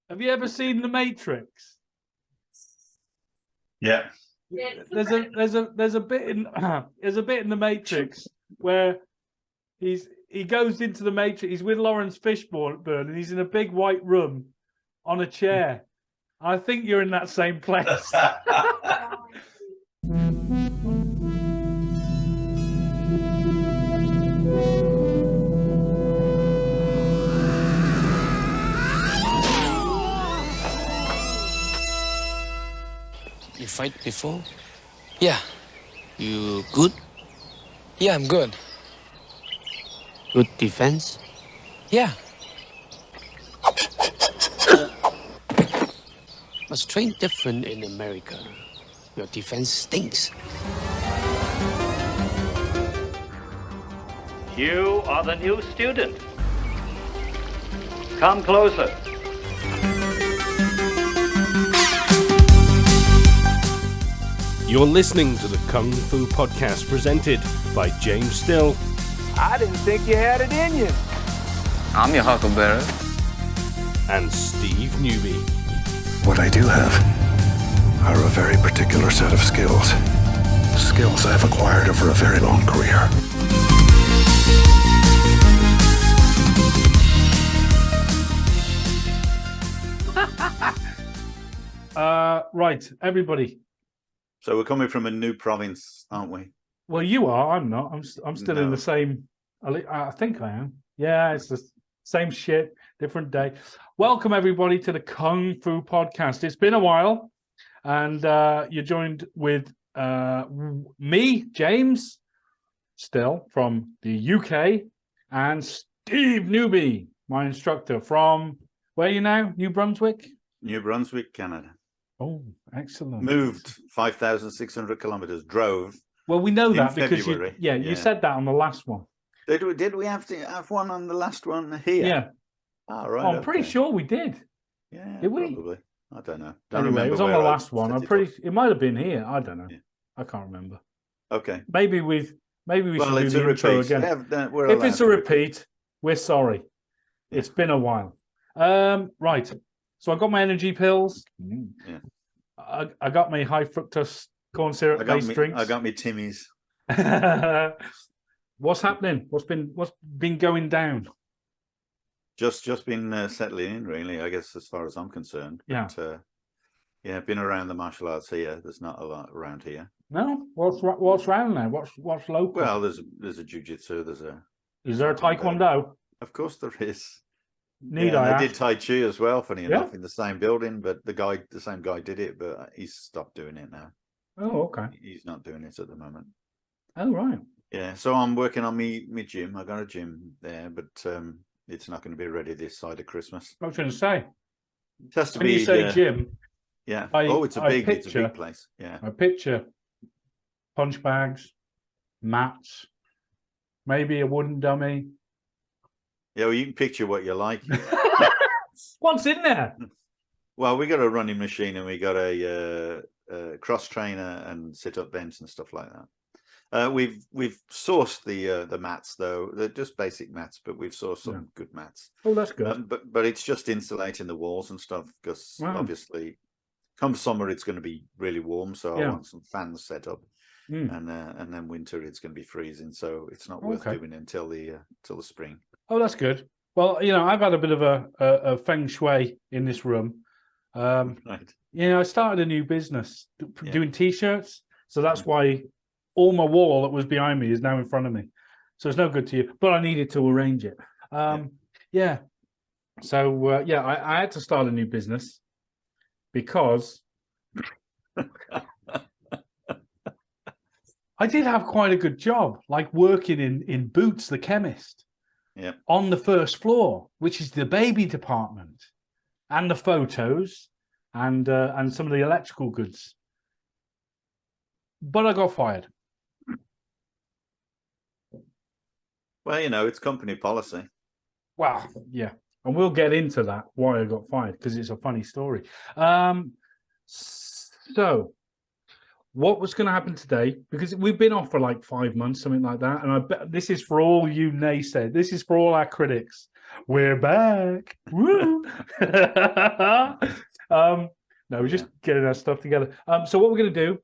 Have you ever seen The Matrix? Yeah. There's a bit in The Matrix where he goes into the Matrix. He's with Lawrence Fishburne, and he's in a big white room on a chair. I think you're in that same place. You fight before? Yeah. You good? Yeah, I'm good. Good defense? Yeah. But train different in America. Your defense stinks. You are the new student. Come closer. You're listening to the Kung Fu Podcast presented by James Still. I didn't think you had it in you. I'm your huckleberry. And Steve Newby. What I do have are a very particular set of skills. Skills I've acquired over a very long career. Right, everybody. So we're coming from a new province, aren't we? Well, you are. I'm not. I'm still in the same. I think I am. Yeah, it's the same shit, different day. Welcome everybody to the Kung Fu Podcast. It's been a while, and you're joined with me, James, still from the UK, and Steve Newby, my instructor from where are you now? New Brunswick. New Brunswick, Canada. Oh, excellent. Moved 5,600 kilometers. Drove. Well, we know that because February. you said that on the last one. Did we have to have one on the last one here? Yeah. Oh, right. I'm pretty sure we did. Yeah, did we? Probably. I don't know. Anyway, it was on the last one. It might have been here. I don't know. Yeah. I can't remember. Okay. Maybe we should do the intro again. If it's a repeat, we're sorry. Yeah. It's been a while. Right. So I got my energy pills. Yeah. I got my high fructose corn syrup based drinks. I got me Timmy's. What's happening? What's been going down? Just been settling in, really. I guess as far as I'm concerned. Yeah. But, been around the martial arts here. There's not a lot around here. No. What's around there? What's local? Well, there's a jiu-jitsu. Is there a taekwondo? Of course there is. I did Tai Chi as well, funny enough, in the same building, but the same guy did it, but he's stopped doing it now. Oh, okay. He's not doing it at the moment. Oh, right. Yeah, so I'm working on me gym. I got a gym there, but it's not going to be ready this side of Christmas. I was going to say. It has to when be. You say gym. Yeah. It's a big place. Yeah. I picture punch bags, mats, maybe a wooden dummy. Yeah, well, you can picture what you like. What's in there? Well, we got a running machine and we got a cross trainer and sit-up bench and stuff like that. We've sourced the mats though. They're just basic mats, but we've sourced some good mats. Oh, that's good. But it's just insulating the walls and stuff because obviously, come summer it's going to be really warm, so I want some fans set up. And then winter it's going to be freezing, so it's not worth doing until the spring. Oh, that's good. Well, I've had a bit of a feng shui in this room. Right. I started a new business doing T-shirts, so that's why all my wall that was behind me is now in front of me. So it's no good to you, but I needed to arrange it. So I had to start a new business because I did have quite a good job, like working in Boots, the chemist. Yeah. On the first floor, which is the baby department, and the photos, and some of the electrical goods. But I got fired. Well, it's company policy. Well, yeah, and we'll get into that why I got fired because it's a funny story. So, what was going to happen today? Because we've been off for like 5 months, something like that. And I bet this is for all you naysayers. This is for all our critics. We're back. Woo! No, we're just getting our stuff together. So what we're going to do,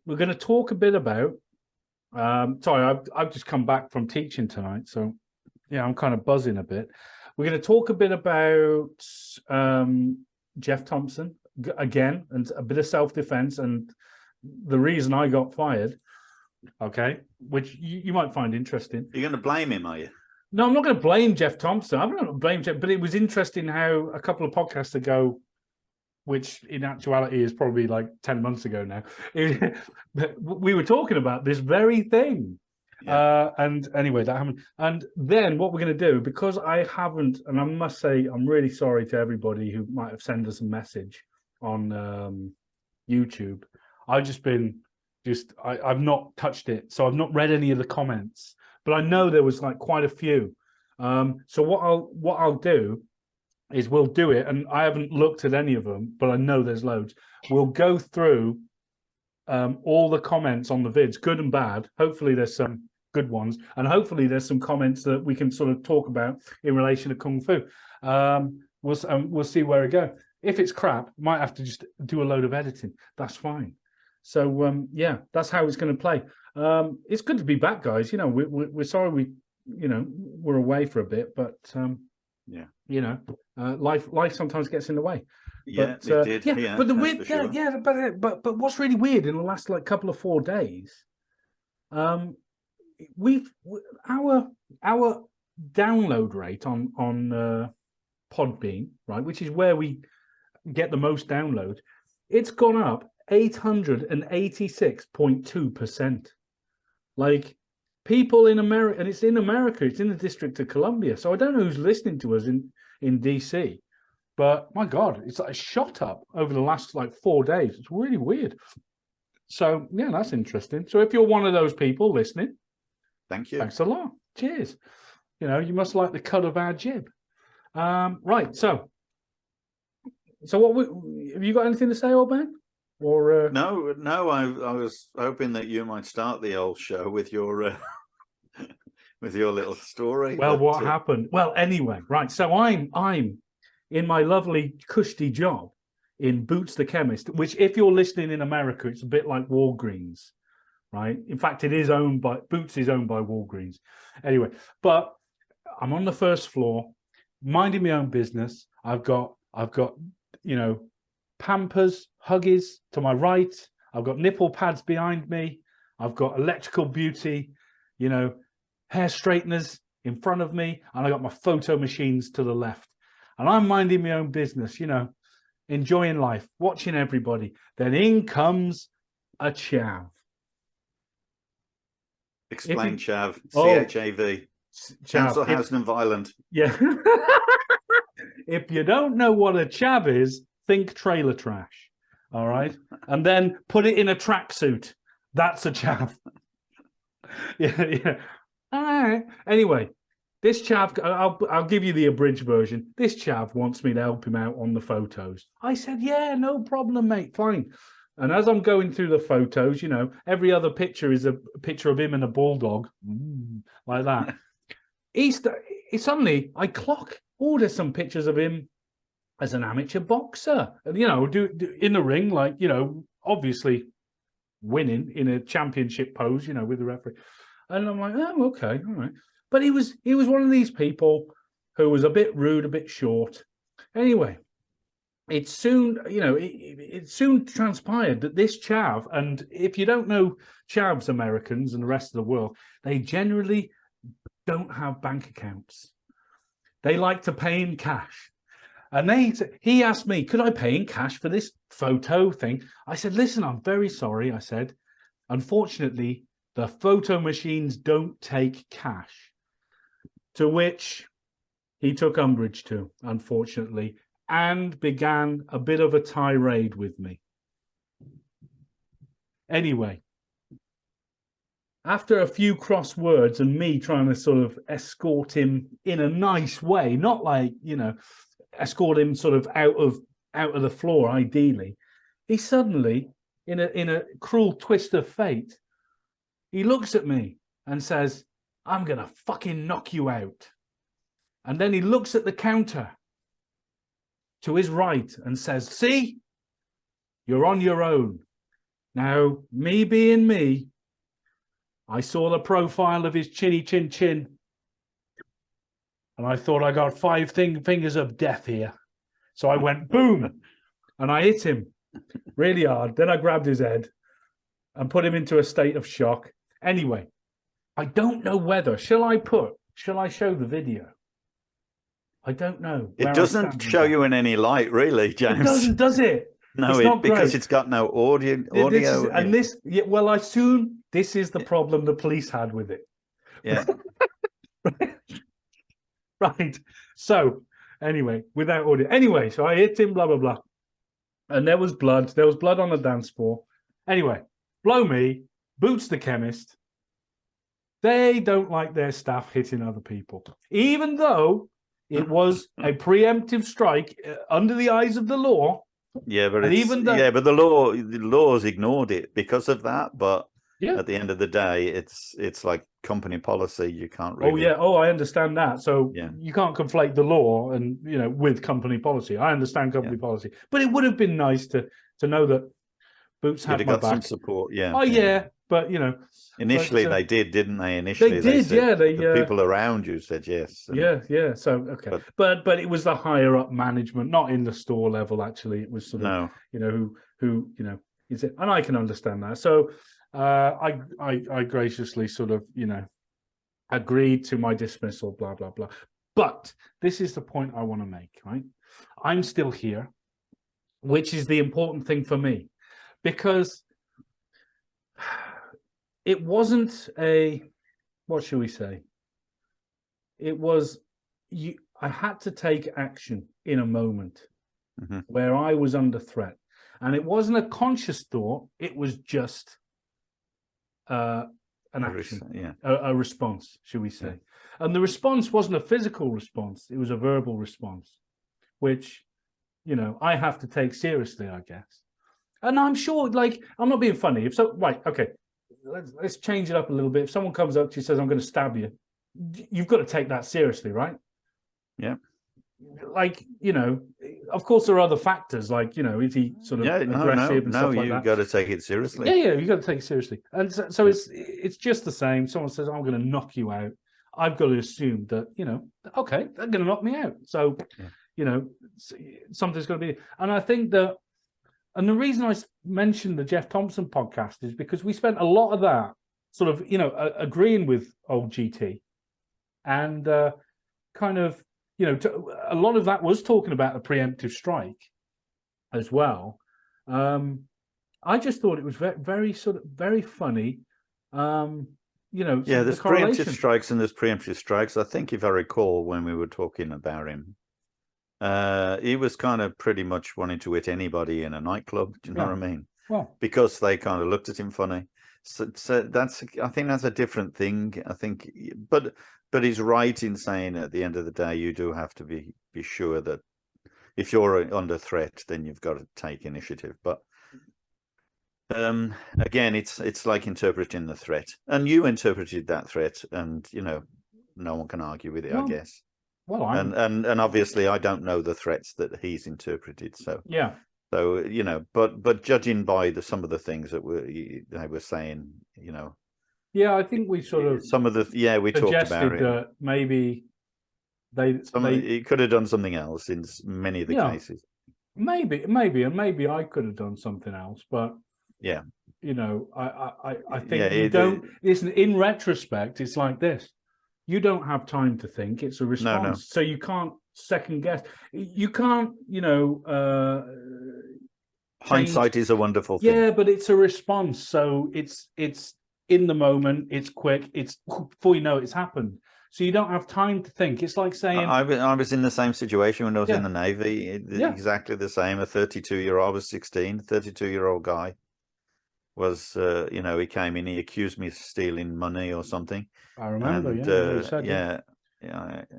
we're going to talk a bit about. Sorry, I've just come back from teaching tonight, so yeah, I'm kind of buzzing a bit. We're going to talk a bit about Geoff Thompson again, and a bit of self-defense, and the reason I got fired. Okay, which you might find interesting. You're going to blame him, are you? No, I'm not going to blame Geoff Thompson. I'm not going to blame Geoff, but it was interesting how a couple of podcasts ago, which in actuality is probably like 10 months ago now, we were talking about this very thing. Yeah. And anyway, that happened. And then what we're going to do, because I haven't, and I must say, I'm really sorry to everybody who might have sent us a message on YouTube. I've just been, I've not touched it. So I've not read any of the comments, but I know there was like quite a few. So what I'll do is we'll do it, and I haven't looked at any of them, but I know there's loads. We'll go through all the comments on the vids, good and bad. Hopefully there's some good ones, and hopefully there's some comments that we can sort of talk about in relation to Kung Fu. We'll see where we go. If it's crap, might have to just do a load of editing. That's fine. So yeah, that's how it's going to play. It's good to be back, guys. You know, we're sorry we're away for a bit, but yeah, you know, life sometimes gets in the way. Yeah, but, it did. Yeah, but the weird, sure. But what's really weird in the last like couple of 4 days, our download rate on Podbean, right, which is where we get the most downloads, it's gone up 886.2%. Like, people in America, and it's in America, it's in the District of Columbia. So I don't know who's listening to us in DC, but my God, it's like shot up over the last like 4 days. It's really weird. So yeah, that's interesting. So if you're one of those people listening, thank you. Thanks a lot. Cheers. You know, you must like the cut of our jib. Right. So what have you got anything to say, old man? Or no, I was hoping that you might start the old show with your with your little story. Well, what happened? Well, anyway, right. So I'm in my lovely cushy job in Boots the Chemist, which, if you're listening in America, it's a bit like Walgreens, right? In fact, Boots is owned by Walgreens. Anyway, but I'm on the first floor, minding my own business. I've got Pampers, Huggies to my right. I've got nipple pads behind me. I've got electrical beauty, hair straighteners in front of me, and I got my photo machines to the left. And I'm minding my own business, enjoying life, watching everybody. Then in comes a chav. Explain chav. CHAV. Council Housing and Violent. Yeah. If you don't know what a chav is, think trailer trash. All right. And then put it in a tracksuit. That's a chav. Yeah. All right. Anyway, this chav, I'll give you the abridged version. This chav wants me to help him out on the photos. I said, yeah, no problem, mate. Fine. And as I'm going through the photos, every other picture is a picture of him and a bulldog, like that. Suddenly I clock, there's some pictures of him as an amateur boxer, and do in the ring, like obviously winning in a championship pose, with the referee. And I'm like, oh, okay, all right. But he was one of these people who was a bit rude, a bit short. Anyway, it soon transpired that this chav, and if you don't know chavs, Americans and the rest of the world, they generally don't have bank accounts. They like to pay in cash. And he asked me, could I pay in cash for this photo thing? I said, listen, I'm very sorry. I said, unfortunately, the photo machines don't take cash. To which he took umbrage to, unfortunately, and began a bit of a tirade with me. Anyway, after a few cross words and me trying to sort of escort him in a nice way, not like, escort him sort of out of the floor, ideally, he suddenly, in a cruel twist of fate, he looks at me and says, I'm gonna fucking knock you out. And then he looks at the counter to his right and says, see, you're on your own. Now, me being me, I saw the profile of his chinny chin chin. And I thought I got 5 fingers of death here. So I went boom, and I hit him really hard. Then I grabbed his head and put him into a state of shock. Anyway, I don't know whether, shall I show the video? I don't know. It doesn't show you in any light, really, James. It doesn't, does it? No, because it's got no audio. Well, I assume this is the problem the police had with it. Yeah. Right. So, anyway, without audio. Anyway, so I hit him, blah, blah, blah. And there was blood. There was blood on the dance floor. Anyway, blow me, Boots the chemist. They don't like their staff hitting other people. Even though it was a preemptive strike under the eyes of the law. Yeah, but but the laws ignored it because of that. But at the end of the day, it's like company policy. You can't really. Oh yeah. Oh, I understand that. So you can't conflate the law and with company policy. I understand company policy, but it would have been nice to know that Boots had my back. Some support. Yeah. Oh yeah, but initially they did, didn't they? Initially they did. The people around you said yes. Yeah. So okay, but it was the higher up management, not in the store level. Actually, it was sort of who is it, and I can understand that. So. I graciously sort of, agreed to my dismissal, blah, blah, blah. But this is the point I want to make, right? I'm still here, which is the important thing for me, because it wasn't what shall we say? It was, I had to take action in a moment where I was under threat. And it wasn't a conscious thought, it was just an action, a response, should we say. And the response wasn't a physical response, it was a verbal response, which, I have to take seriously, I guess. And I'm sure, I'm not being funny. Let's change it up a little bit. If someone comes up to you and says, I'm going to stab you, you've got to take that seriously, right? Yeah. Of course there are other factors, is he sort of aggressive and stuff like that? No, you've got to take it seriously. Yeah, you've got to take it seriously. And so it's just the same. Someone says, I'm going to knock you out. I've got to assume that, okay, they're going to knock me out. So, something's going to be. And I think that, and the reason I mentioned the Geoff Thompson podcast is because we spent a lot of that sort of, agreeing with old GT and kind of, a lot of that was talking about the preemptive strike as well. I just thought it was very sort of very funny. There's preemptive strikes and there's preemptive strikes. I think if I recall when we were talking about him, he was kind of pretty much wanting to hit anybody in a nightclub. Do you know what I mean? Well, because they kind of looked at him funny. So I think that's a different thing. I think, but he's right in saying at the end of the day, you do have to be sure that if you're under threat, then you've got to take initiative. But again, it's like interpreting the threat, and you interpreted that threat, and no one can argue with it, I guess. Well, and obviously, I don't know the threats that he's interpreted. So yeah. So but judging by some of the things that they were saying, Yeah, I think we sort of we talked about it. That maybe he could have done something else in many of the cases. Maybe I could have done something else, but I think you don't. Listen, in retrospect, it's like this: you don't have time to think; it's a response, so you can't second guess. You can't, hindsight is a wonderful thing. Yeah, but it's a response, so it's in the moment, it's quick, it's before you know it's happened. So you don't have time to think. It's like saying I was in the same situation when I was in the Navy. Exactly the same. A 32-year-old, I was 16, 32-year-old guy was he came in, he accused me of stealing money or something. I remember, and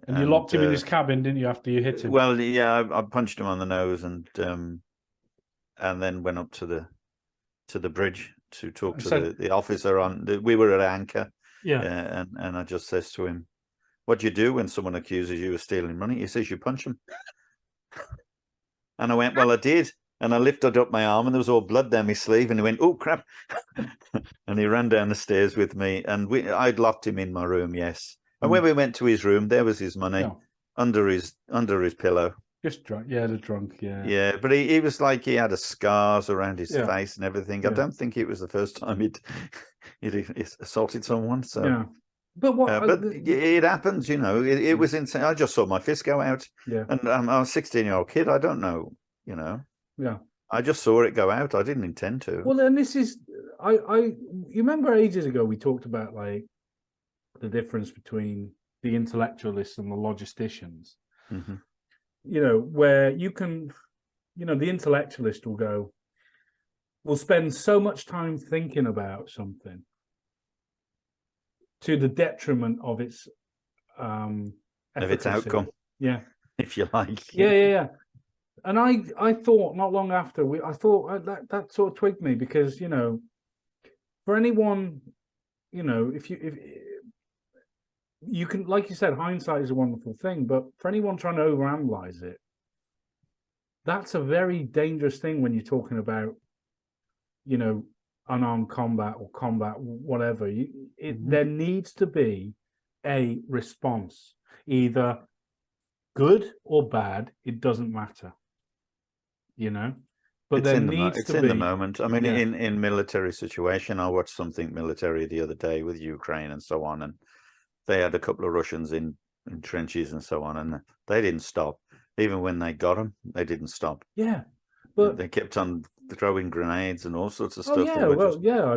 you locked him in his cabin, didn't you, after you hit him? Well, yeah, I punched him on the nose and then went up to the bridge to talk to the officer we were at anchor. And I just says to him, what do you do when someone accuses you of stealing money? He says, you punch them. And I went, well, I did. And I lifted up my arm and there was all blood down my sleeve. And he went, oh, crap. And he ran down the stairs with me. And I'd locked him in my room, yes. And when we went to his room, there was his money under his pillow. Just drunk. Yeah, the drunk, yeah. Yeah, but he was like, he had scars around his face and everything. I don't think it was the first time he'd assaulted someone. So. Yeah. But it happens, you know. It was insane. I just saw my fist go out. Yeah. And I'm a 16-year-old kid. I don't know, you know. Yeah. I just saw it go out. I didn't intend to. Well, and this is, you remember ages ago we talked about like the difference between the intellectualists and the logisticians. Mm-hmm. You know, where you can, you know, the intellectualist will spend so much time thinking about something to the detriment of its outcome. Yeah. If you like. Yeah. And I thought not long after I thought that sort of twigged me because, you know, for anyone, you know, if you can, like you said, hindsight is a wonderful thing, but for anyone trying to overanalyze it, that's a very dangerous thing when you're talking about, you know, unarmed combat or combat, whatever. There needs to be a response, either good or bad. It doesn't matter, you know. But it's in the moment. I mean, in military situation, I watched something military the other day with Ukraine and so on, and they had a couple of Russians in trenches and so on, and they didn't stop. Even when they got them, they didn't stop. Yeah, but they kept on throwing grenades and all sorts of stuff.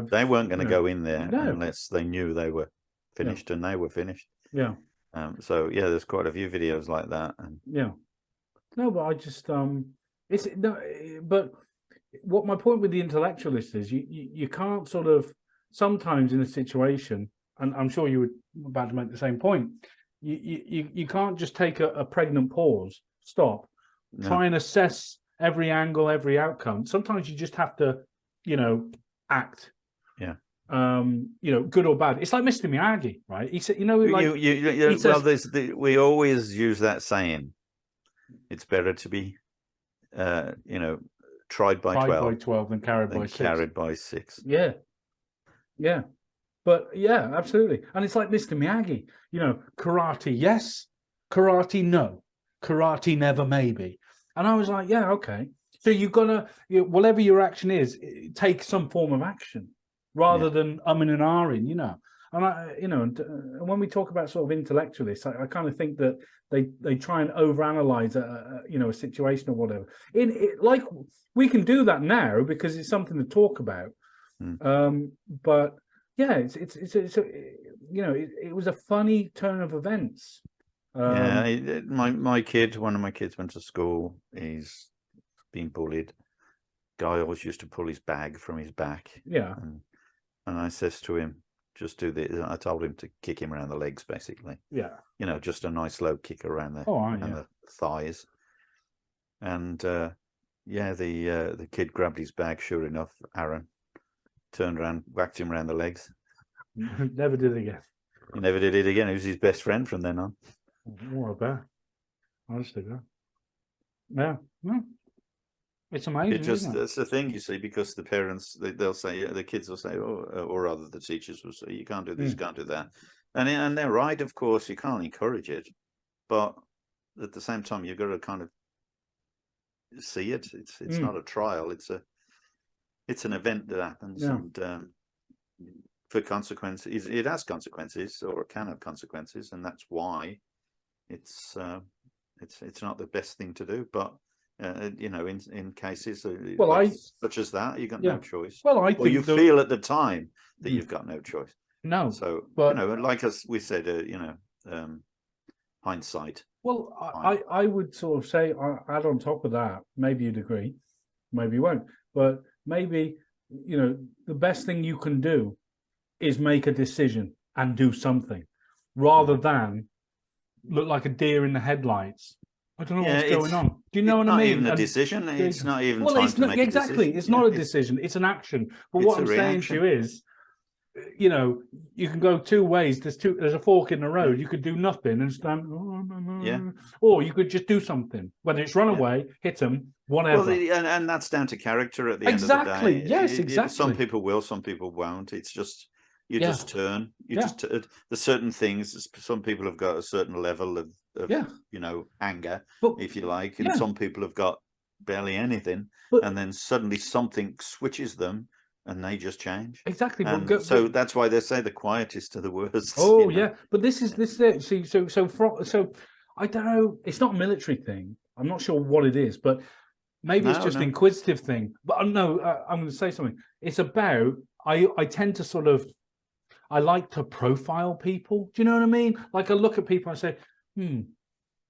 They weren't going to go in there unless they knew they were finished, and they were finished. Yeah. So yeah, there's quite a few videos like that. And no, but I just it's no, but what my point with the intellectualist is, you can't sort of sometimes in a situation, and I'm sure you were about to make the same point. You can't just take a pregnant pause, stop, try and assess every angle, every outcome. Sometimes you just have to, you know, act. Yeah. You know, good or bad. It's like Mr Miyagi, right? He said, you know, like we always use that saying. It's better to be, you know, tried by 12 than carried by 6. Yeah. But yeah, absolutely. And it's like Mr Miyagi, you know, karate, yes, karate, no, karate, never, maybe. And I was like, yeah, okay. So you've got to, whatever your action is, take some form of action rather than umming and ahhing, you know. And you know, and when we talk about sort of intellectualists, I kind of think that they try and overanalyze you know, a situation or whatever. Like we can do that now because it's something to talk about. But yeah, it's you know, it was a funny turn of events. My kid, one of my kids went to school. He's been bullied. Guy always used to pull his bag from his back. Yeah. And I says to him, just do this. I told him to kick him around the legs, basically. Yeah. You know, just a nice low kick around the thighs. And the kid grabbed his bag. Sure enough, Aaron turned around, whacked him around the legs. Never did it again. He never did it again. He was his best friend from then on. What about? Honestly, yeah. It's amazing. That's the thing, you see, because the parents they'll say, the kids will say, or rather the teachers will say, you can't do this, you can't do that, and they're right. Of course, you can't encourage it, but at the same time, you've got to kind of see it. It's not a trial. It's an event that happens, and for consequences, it has consequences, or it can have consequences, and that's why it's not the best thing to do, but. You know, in cases such as that, you've got no choice. Well, I think you feel at the time that you've got no choice. No, so but you know, like as we said, you know, hindsight. Well, I would sort of say, add on top of that, maybe you'd agree, maybe you won't, but maybe, you know, the best thing you can do is make a decision and do something, rather than look like a deer in the headlights. I don't know what's going on. Do you know what I mean? It's not even a decision. It's not even time to make exactly. a decision. It's not a decision. It's an action. But what I'm saying to you is, you know, you can go two ways. There's a fork in the road. You could do nothing and stand, or you could just do something. Whether it's run away, hit them, whatever. Well, and that's down to character at the end of the day. Yes, exactly. Some people will, some people won't. It's just you just turn. There's certain things. Some people have got a certain level of you know, anger, if you like, and some people have got barely anything, and then suddenly something switches them. And they just change. Exactly. So that's why they say the quietest are the worst. Oh, you know? Yeah. But this is it. See, so I don't know. It's not a military thing. I'm not sure what it is, but maybe it's just an inquisitive thing. But no, I'm going to say something. It's about, I tend to sort of, I like to profile people. Do you know what I mean? Like I look at people and I say,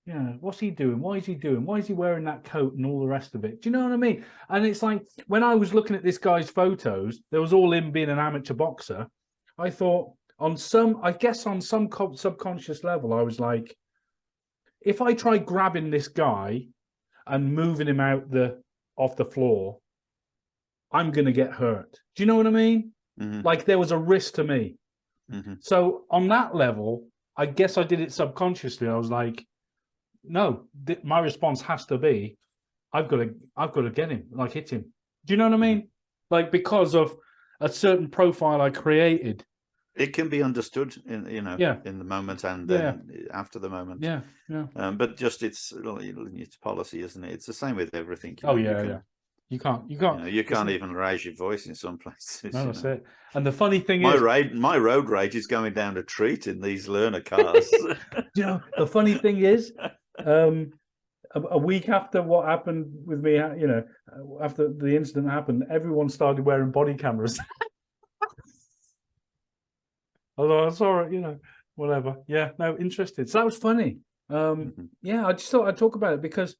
yeah, what's he doing? Why is he doing? Why is he wearing that coat and all the rest of it? Do you know what I mean? And it's like, when I was looking at this guy's photos, there was all him being an amateur boxer. I thought on some subconscious level, I was like, if I try grabbing this guy and moving him off the floor, I'm going to get hurt. Do you know what I mean? Mm-hmm. Like there was a risk to me. Mm-hmm. So on that level, I guess I did it subconsciously. I was like, no, my response has to be, I've got to get him, like hit him. Do you know what I mean? Like because of a certain profile I created. It can be understood in in the moment and then after the moment. Yeah. But just it's policy, isn't it? It's the same with everything. You can't. You can't even raise your voice in some places. No, that's it. And the funny thing is, my road rage is going down a treat in these learner cars. You know, the funny thing is, a week after what happened with me, you know, after the incident happened, everyone started wearing body cameras. Although I saw it, you know, whatever. Yeah, no, interested. So that was funny. Yeah, I just thought I'd talk about it because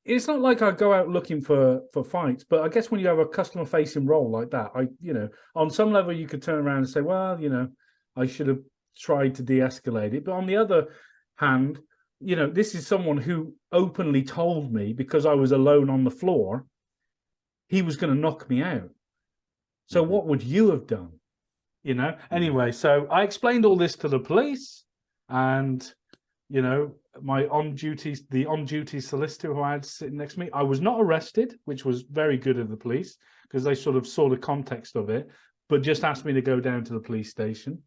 it's not like I go out looking for fights, but I guess when you have a customer facing role like that, you know, on some level you could turn around and say, well, you know, I should have tried to de-escalate it. But on the other hand, you know, this is someone who openly told me because I was alone on the floor, he was going to knock me out. So what would you have done? You know, anyway, so I explained all this to the police and, you know, the on-duty solicitor who I had sitting next to me, I was not arrested, which was very good of the police because they sort of saw the context of it, but just asked me to go down to the police station.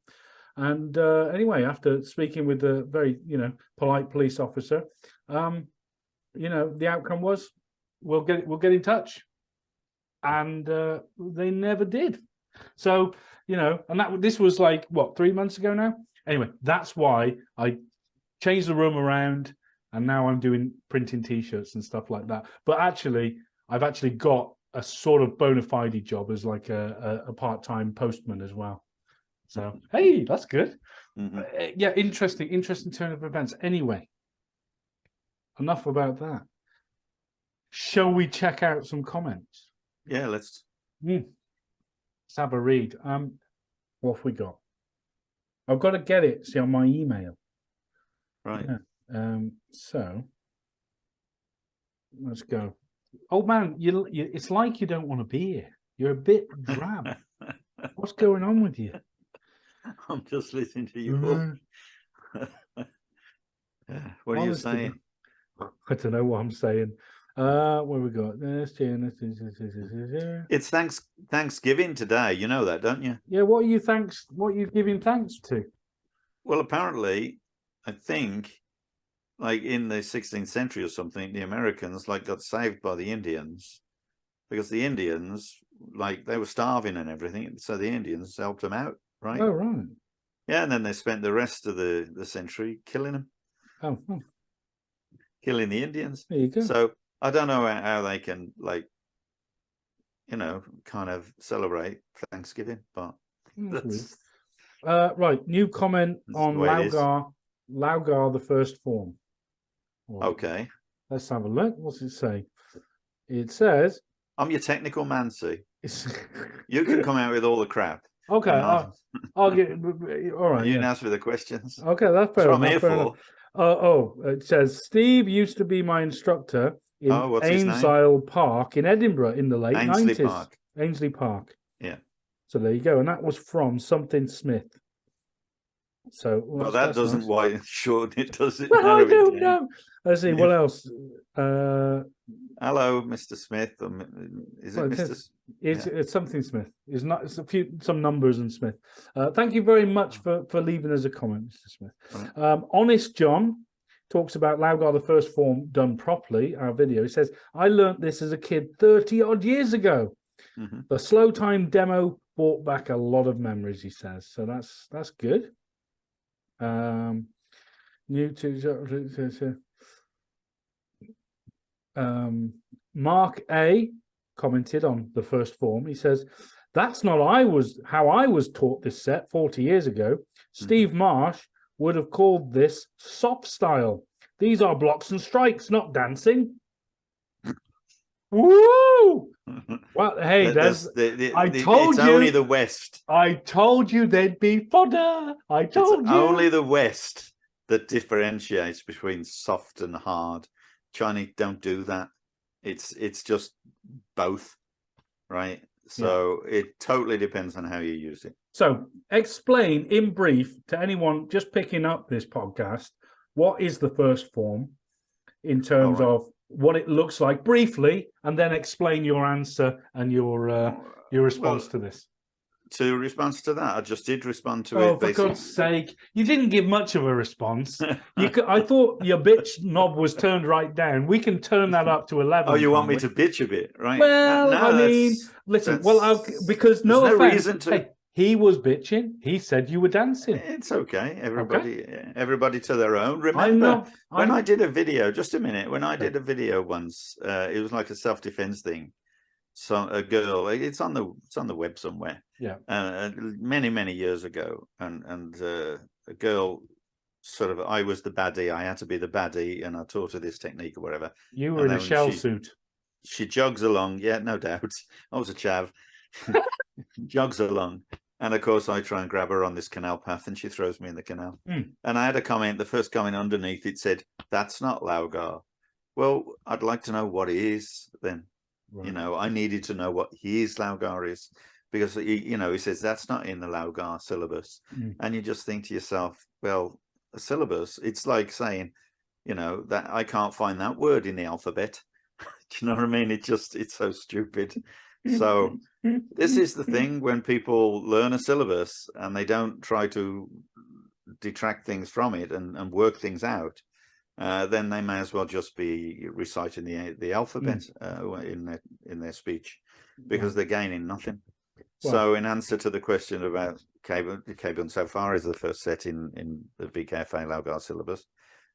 And anyway, after speaking with the very, you know, polite police officer, you know, the outcome was we'll get in touch, and they never did. So, you know, and this was like what, 3 months ago now. Anyway, that's why I changed the room around, and now I'm doing printing T-shirts and stuff like that. But actually, I've actually got a sort of bona fide job as like a part-time postman as well. So, hey, that's good. Yeah, interesting turn of events. Anyway, enough about that. Shall we check out some comments? Yeah, let's have a read. What have we got? I've got to get it, see, on my email. Right. Yeah. So, let's go. Oh, man, you it's like you don't want to be here. You're a bit drab. What's going on with you? I'm just listening to you. What are you saying? I don't know what I'm saying. What have we got? It's Thanksgiving today. You know that, don't you? Yeah. What are you giving thanks to? Well, apparently, I think, like in the 16th century or something, the Americans got saved by the Indians because the Indians, they were starving and everything, so the Indians helped them out. Right. Oh, right. Yeah, and then they spent the rest of the century killing them. Oh. Killing the Indians. There you go. So I don't know how they can, kind of celebrate Thanksgiving, but that's... Right, new comment on Laugar, the first form. Right. Okay. Let's have a look. What's it say? It says... I'm your technical man, see. You can come out with all the crap. Okay, I'll get. All right. You can ask me the questions. Okay, that's fair. That's what I'm here for. It says Steve used to be my instructor in Ainslie Park in Edinburgh in the late 90s. Park. Ainslie Park. Yeah. So there you go. And that was from Something Smith. So that doesn't nice. widen short it, does it? Well, I don't know. Let's see, what else? Hello, Mr. Smith. Is it Mr. It's Something Smith. It's not. It's some numbers and Smith. Thank you very much for leaving us a comment, Mr. Smith. Right. Honest John talks about Laugar the first form done properly. Our video. He says, "I learnt this as a kid 30 odd years ago. Mm-hmm. The slow time demo brought back a lot of memories." He says, so that's good. New to Mark A commented on the first form. He says, "That's not how I was taught this set 40 years ago. Steve Marsh would have called this soft style. These are blocks and strikes, not dancing." Woo! Well, hey, I told you. It's only the West. I told you there'd be fodder. I told you. Only the West that differentiates between soft and hard. Chinese don't do that. It's just both, right? So it totally depends on how you use it. So explain in brief to anyone just picking up this podcast, what is the first form in terms of what it looks like briefly, and then explain your answer and your response to this. To response to that, I just did respond to it. Oh, for God's sake. You didn't give much of a response. I thought your bitch knob was turned right down. We can turn that up to 11. Oh, you want me to bitch a bit, right? Well, no, I mean, listen, because no offense. Reason to... Hey, he was bitching. He said you were dancing. It's okay. Everybody to their own. Remember, I did a video, just a minute, when I did a video once, it was like a self-defense thing. So a girl, it's on the web somewhere. Yeah. Many years ago, and a girl sort of, I was the baddie. I had to be the baddie, and I taught her this technique or whatever. You were in a shell suit. She jogs along. Yeah, no doubt. I was a chav. Jogs along. And of course, I try and grab her on this canal path, and she throws me in the canal. And I had a comment, the first comment underneath, it said, "That's not Laugar." Well, I'd like to know what it is then. Right. You know, I needed to know what his Laugar is, because, he says that's not in the Laugar syllabus. And you just think to yourself, well, a syllabus, it's like saying, that I can't find that word in the alphabet. Do you know what I mean? It's so stupid. So this is the thing, when people learn a syllabus and they don't try to detract things from it and work things out, then they may as well just be reciting the alphabet in their speech, because they're gaining nothing. So in answer to the question about Cable so far is the first set in the TKFP A Laugar syllabus,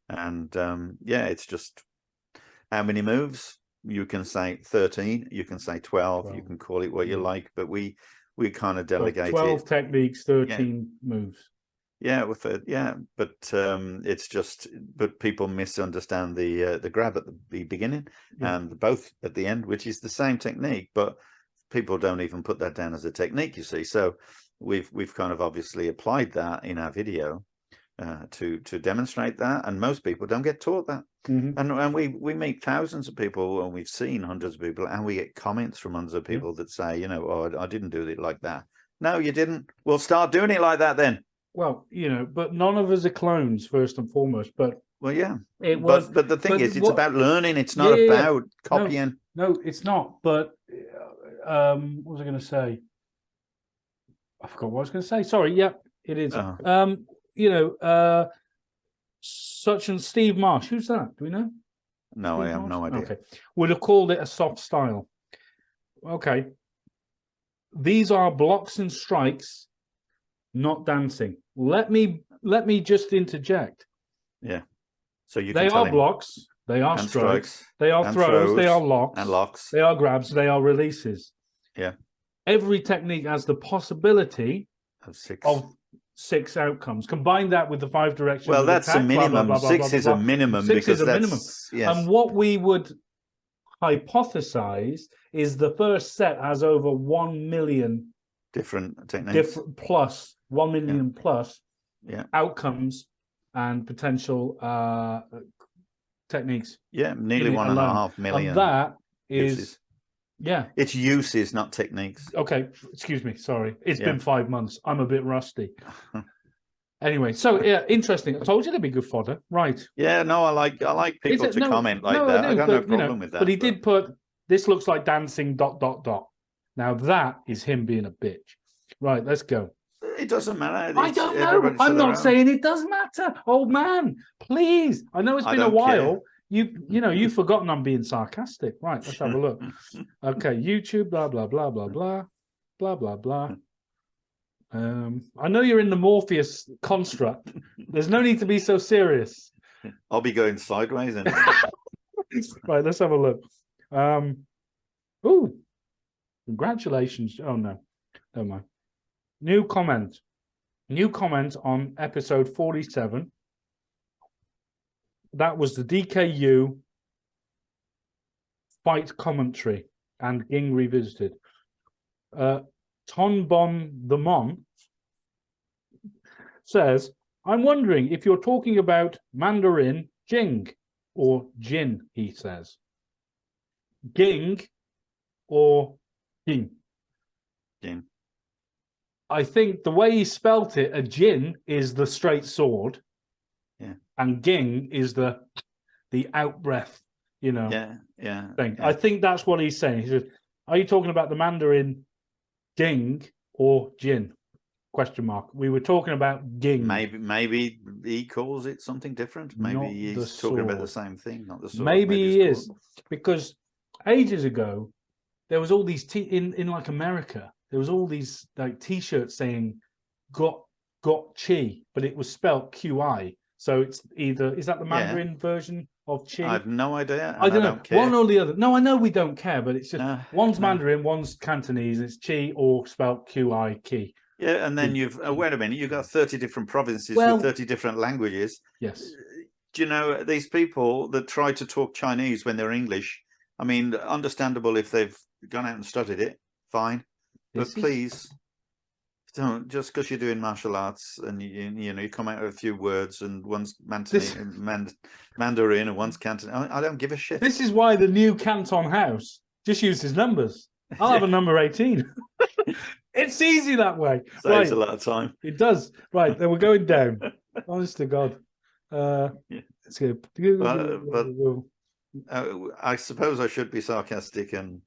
and it's just how many moves. You can say 13, you can say 12, you can call it what you like, but we kind of delegate 12 techniques, 13 moves. Yeah, but it's just, but people misunderstand the grab at the beginning and both at the end, which is the same technique, but people don't even put that down as a technique, you see. So we've kind of obviously applied that in our video to demonstrate that, and most people don't get taught that. And we meet thousands of people, and we've seen hundreds of people, and we get comments from hundreds of people that say, oh, I didn't do it like that. No, you didn't. Well, start doing it like that then. Well, but none of us are clones, first and foremost. But it was. But the thing is, it's about learning. It's not about copying. No, it's not. But what was I going to say? I forgot what I was going to say. Sorry. Yep, it is. Such and Steve Marsh. Who's that? Do we know? No, I have no idea. Okay, would have called it a soft style. Okay, these are blocks and strikes, not dancing. Let me just interject. Yeah. So they are blocks. They are strikes. They are throws. They are locks. And locks. They are grabs. They are releases. Yeah. Every technique has the possibility of six outcomes. Combine that with the 5 directions. Well, that's a minimum. 6 is a minimum. 6 is a minimum. Yes. And what we would hypothesize is the first set has over 1 million different techniques. 1 million plus outcomes and potential techniques. Yeah, nearly 1.5 million. And that is Yeah. It's uses, not techniques. Okay, excuse me. Sorry. It's been 5 months. I'm a bit rusty. Anyway, so yeah, interesting. I told you there'd be good fodder. Right. Yeah, no, I like people to comment like that. I got no problem with that. But he did put, this looks like dancing ... Now that is him being a bitch. Right, let's go. It doesn't matter. I don't know. I'm not saying it does matter. Old man, please. I know it's been a while. You've forgotten I'm being sarcastic. Right, let's have a look. Okay, YouTube, blah, blah, blah, blah, blah, blah, blah, blah. I know you're in the Morpheus construct. There's no need to be so serious. I'll be going sideways. And right, let's have a look. Ooh, congratulations. Oh, no, never mind. New comment on episode 47. That was the DKU fight commentary and Ging Revisited. Tonbon the Mon says, I'm wondering if you're talking about Mandarin Jing or Jin, he says. Ging or Jing? Jin. I think the way he spelt it, a Jin is the straight sword. Yeah. And Ging is the out breath, thing. Yeah. I think that's what he's saying. He says, are you talking about the Mandarin Ging or Jin? ? We were talking about Ging. Maybe he calls it something different. Maybe he's talking about the same thing, not the sword. Maybe he is, because ages ago there was all these in like America. There was all these like T-shirts saying "got chi," but it was spelt QI. So it's either, is that the Mandarin version of chi? I have no idea. I don't know. One or the other. No, I know we don't care, but it's just one's Mandarin, one's Cantonese. It's chi or spelt QI ki. Yeah, and then you've wait a minute. You've got 30 different provinces with 30 different languages. Yes. Do you know these people that try to talk Chinese when they're English? I mean, understandable if they've gone out and studied it. Fine. But please don't, just because you're doing martial arts and you come out with a few words and one's Mandarin and one's Canton. I don't give a shit. This is why the new Canton House just uses numbers. I'll have a number 18. It's easy that way. Saves a lot of time. It does. Right, then we're going down. Honest to God. Let's go. I suppose I should be sarcastic and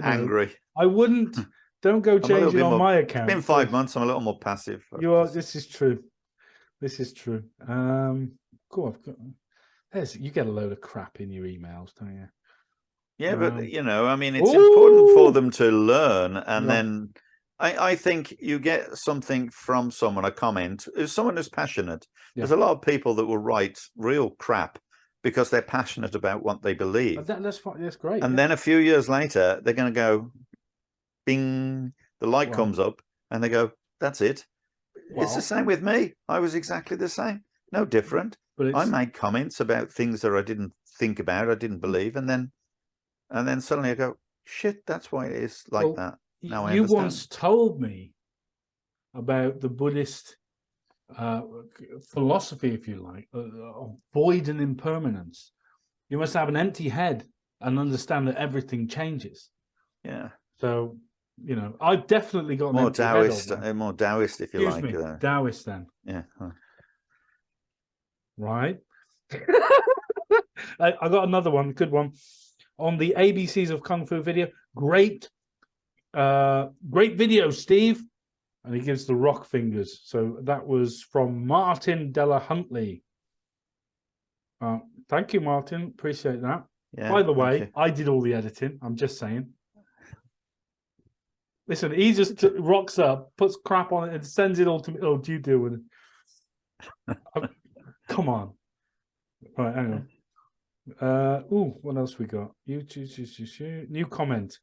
angry. I wouldn't. Don't go changing on my account. It's been 5 months. I'm a little more passive. You are. This is true. This is true. Cool. You get a load of crap in your emails, don't you? Yeah, but I mean, it's important for them to learn, and then I think you get something from someone, a comment, someone who's passionate. There's a lot of people that will write real crap because they're passionate about what they believe. That's great. And then a few years later, they're going to go, bing, the light comes up, and they go, that's it. It's the same with me. I was exactly the same. No different. But I made comments about things that I didn't think about, I didn't believe, and then suddenly I go, shit, that's why it is like that. Now I understand. You once told me about the Buddhist philosophy, if you like, of void and impermanence. You must have an empty head and understand that everything changes. Yeah. So, I've definitely got an more empty Taoist, head more Taoist, if you Excuse like. me, Taoist then. Yeah. Right. I got another one, good one. On the ABCs of Kung Fu video. Great video, Steve. And he gives the rock fingers. So that was from Martin Della Huntley. Thank you, Martin. Appreciate that. Yeah, by the way, I did all the editing. I'm just saying. Listen, he just rocks up, puts crap on it, and sends it all to me. Oh, do you deal with it? Come on. Right, hang on. What else we got? New comment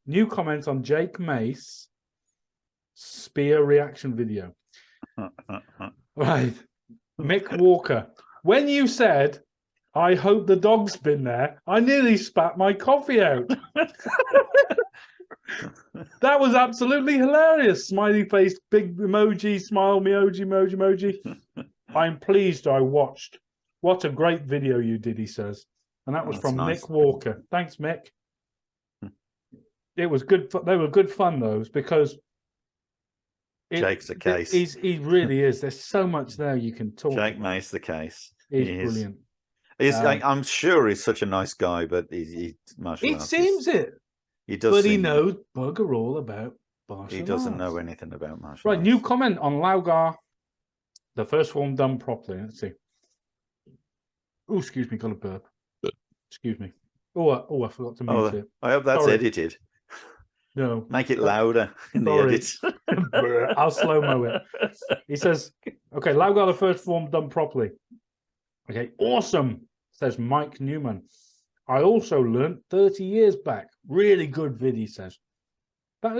on Jake Mace spear reaction video. Right. Mick Walker. When you said, I hope the dog's been there, I nearly spat my coffee out. That was absolutely hilarious. Smiley face, big emoji, smile, emoji. I'm pleased I watched. What a great video you did, he says. And that was from nice. Mick Walker. Thanks, Mick. It was good. They were good fun, those, because Jake's the case. He really is. There's so much there you can talk. Jake about. May's the case. He's brilliant. I'm sure he's such a nice guy, but he it seems it. He does, but he knows bugger all about martial He doesn't arts. know anything about martial arts. Right, new comment on Laugar. The first form done properly. Let's see. Oh, excuse me, got a burp. Excuse me. I forgot to mute it. I hope that's edited. No. Make it louder in the edit. I'll slow-mo it. He says, okay, Laugar, the first form done properly. Okay, awesome, says Mike Newman. I also learned 30 years back. Really good vid, he says. But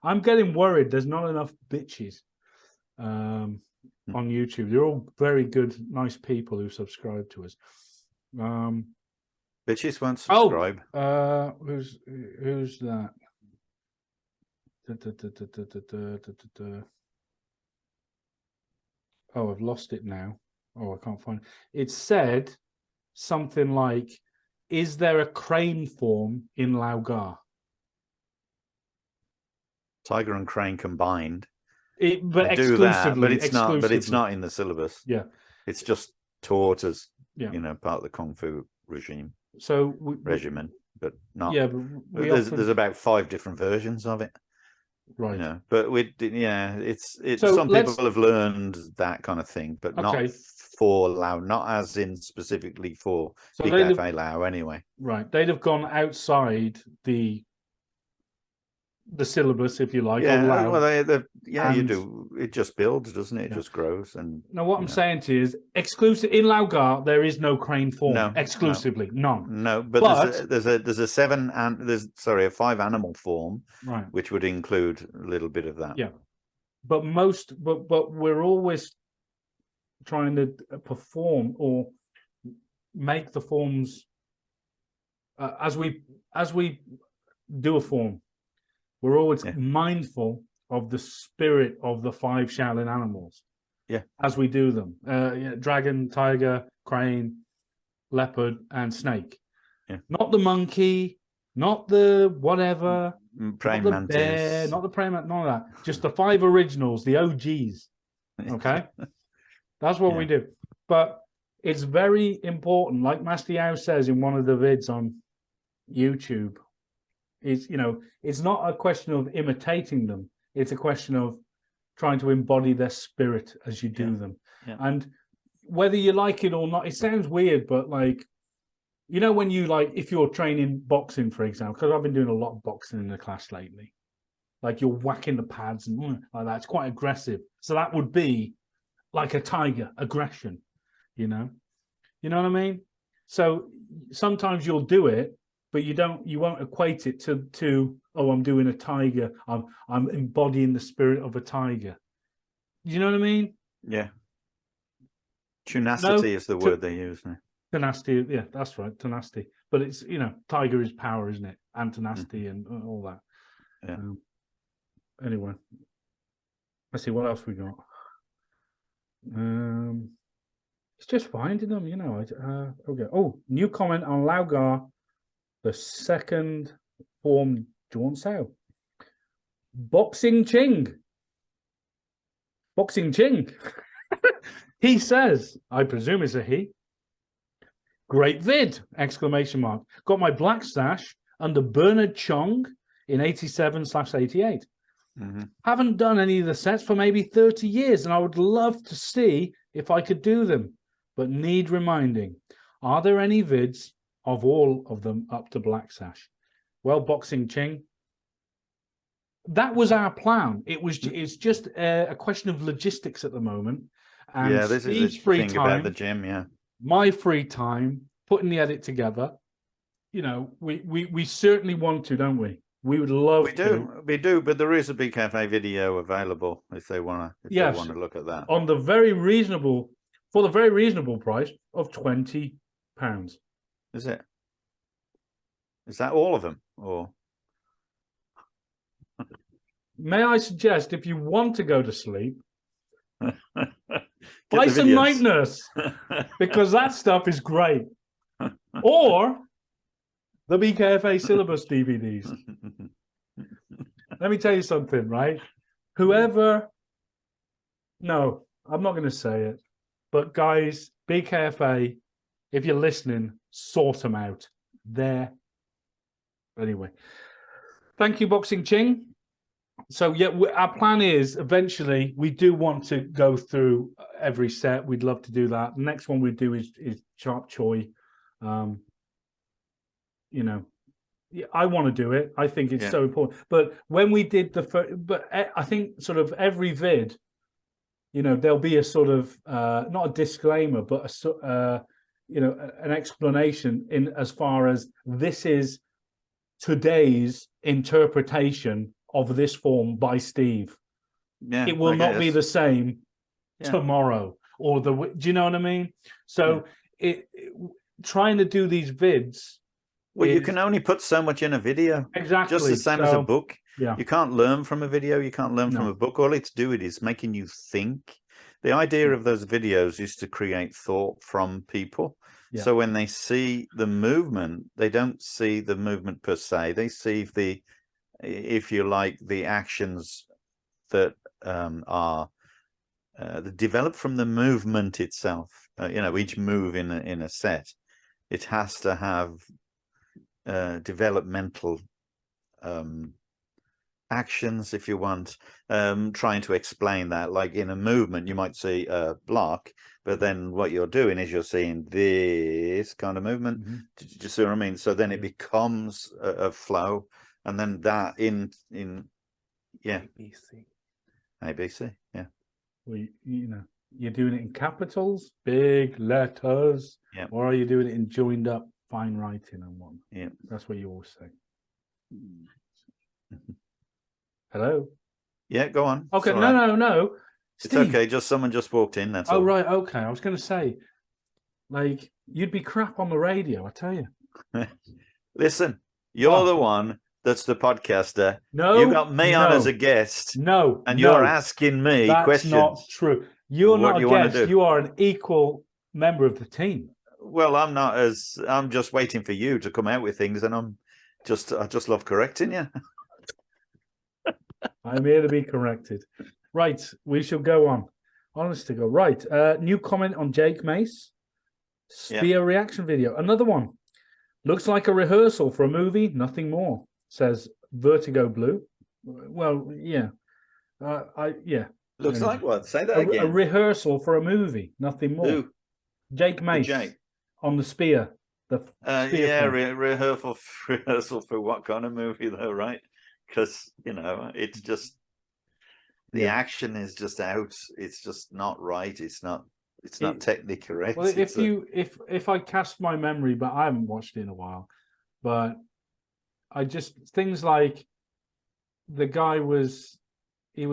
I'm getting worried. There's not enough bitches on YouTube. They're all very good, nice people who subscribe to us. Bitches won't subscribe. Who's that? Oh, I've lost it now. Oh, I can't find it. It said something like, is there a crane form in Laugar? Tiger and crane combined. But exclusively. But it's not in the syllabus. Yeah. It's just taught as part of the Kung Fu regime. So regimen, but not. Yeah, but there's about 5 different versions of it. Right. You know, but it's so some people have learned that kind of thing, but not for Lao, not as in specifically for TKFP Lao anyway. Right. They'd have gone outside the syllabus, if you like. Yeah, well, you do. It just builds, doesn't it? It just grows. And now, what I'm saying to you is, exclusive in Laugar, there is no crane form. No, exclusively, none. No, but there's a 5 animal form, right, which would include a little bit of that. Yeah, but we're always trying to perform or make the forms as we do a form. We're always mindful of the spirit of the 5 Shaolin animals. Yeah. As we do them. Dragon, tiger, crane, leopard, and snake. Yeah. Not the monkey, not the whatever, praying not the mantis. bear, not the praying mantis, none of that. Just the 5 originals, the OGs. Okay? That's what we do. But it's very important, like Master Yao says in one of the vids on YouTube, it's not a question of imitating them. It's a question of trying to embody their spirit as you do them. Yeah. And whether you like it or not, it sounds weird, but like, when you if you're training boxing, for example, because I've been doing a lot of boxing in the class lately, like you're whacking the pads and like that. It's quite aggressive. So that would be like a tiger aggression, You know what I mean? So sometimes you'll do it, but you won't equate it to I'm doing a tiger. I'm embodying the spirit of a tiger. You know what I mean? Yeah. Tenacity is the word they use now. Tenacity, yeah, that's right, tenacity. But it's tiger is power, isn't it? And tenacity and all that. Yeah. Anyway, let's see what else we got. It's just finding them, Okay. Oh, new comment on Laugar. The second form John Sao. Boxing Ching. He says, I presume it's a he. Great vid! ! Got my black stash under Bernard Chong in 87/88. Haven't done any of the sets for maybe 30 years, and I would love to see if I could do them, but need reminding. Are there any vids of all of them up to black sash? Well, Boxing Ching, that was our plan. It's just a question of logistics at the moment. And this is the thing about the gym. Yeah, my free time, putting the edit together. We certainly want to, don't we? We would love to. We do, but there is a Big Cafe video available if they want to look at that on the very reasonable price of £20. Is it? Is that all of them, or? May I suggest, if you want to go to sleep, buy some Night Nurse, because that stuff is great. Or The BKFA syllabus DVDs. Let me tell you something, right? Whoever, no, I'm not going to say it, but guys, BKFA, if you're listening, sort them out. There. Anyway, thank you, Boxing Ching. So yeah, our plan is eventually we do want to go through every set. We'd love to do that. The next one we do is Sharp Choi. You know, I want to do it. I think it's so important. But when we did the first, but I think sort of every vid, you know, there'll be a sort of not a disclaimer, but a you know, an explanation in as far as this is today's interpretation of this form by Steve. Yeah, it will not be the same tomorrow or the. Do you know what I mean? So trying to do these vids. Well, you can only put so much in a video. Exactly. Just the same as a book. Yeah. You can't learn from a video. You can't learn from a book. All it's doing is making you think. The idea of those videos is to create thought from people. Yeah. So when they see the movement, they don't see the movement per se. They see the, if you like, the actions that are developed from the movement itself. You know, each move in a set, it has to have developmental actions, if you want, trying to explain that. Like in a movement, you might see a block, but then what you're doing is you're seeing this kind of movement. Mm-hmm. Do you see what I mean? So then it becomes a flow, and then that in ABC, yeah. Well, you know, you're doing it in capitals, big letters, or are you doing it in joined up fine writing and one? Yeah, that's what you always say. Hello. Yeah, go on. Okay, no. Steve. It's okay. Just someone just walked in. That's all. Right. Okay. I was going to say, like, you'd be crap on the radio. I tell you. Listen, you're the one that's the podcaster. No, you got me on as a guest. No, and you're asking me questions. That's not true. You're not a guest. You are an equal member of the team. Well, I'm not as. I'm just waiting for you to come out with things, and I just love correcting you. I'm here to be corrected. Right, we shall go on. Honest to go. Right, new comment on Jake Mace. Spear reaction video. Another one. Looks like a rehearsal for a movie, nothing more, says Vertigo Blue. Well, yeah. Looks like what? Say that again. A rehearsal for a movie, nothing more. Who? Jake Mace. On the spear. Rehearsal for what kind of movie though, right? Because, you know, it's just the action is just out. It's just not right. It's not technically correct. Well, if I cast my memory, but I haven't watched it in a while, but I just things like the guy was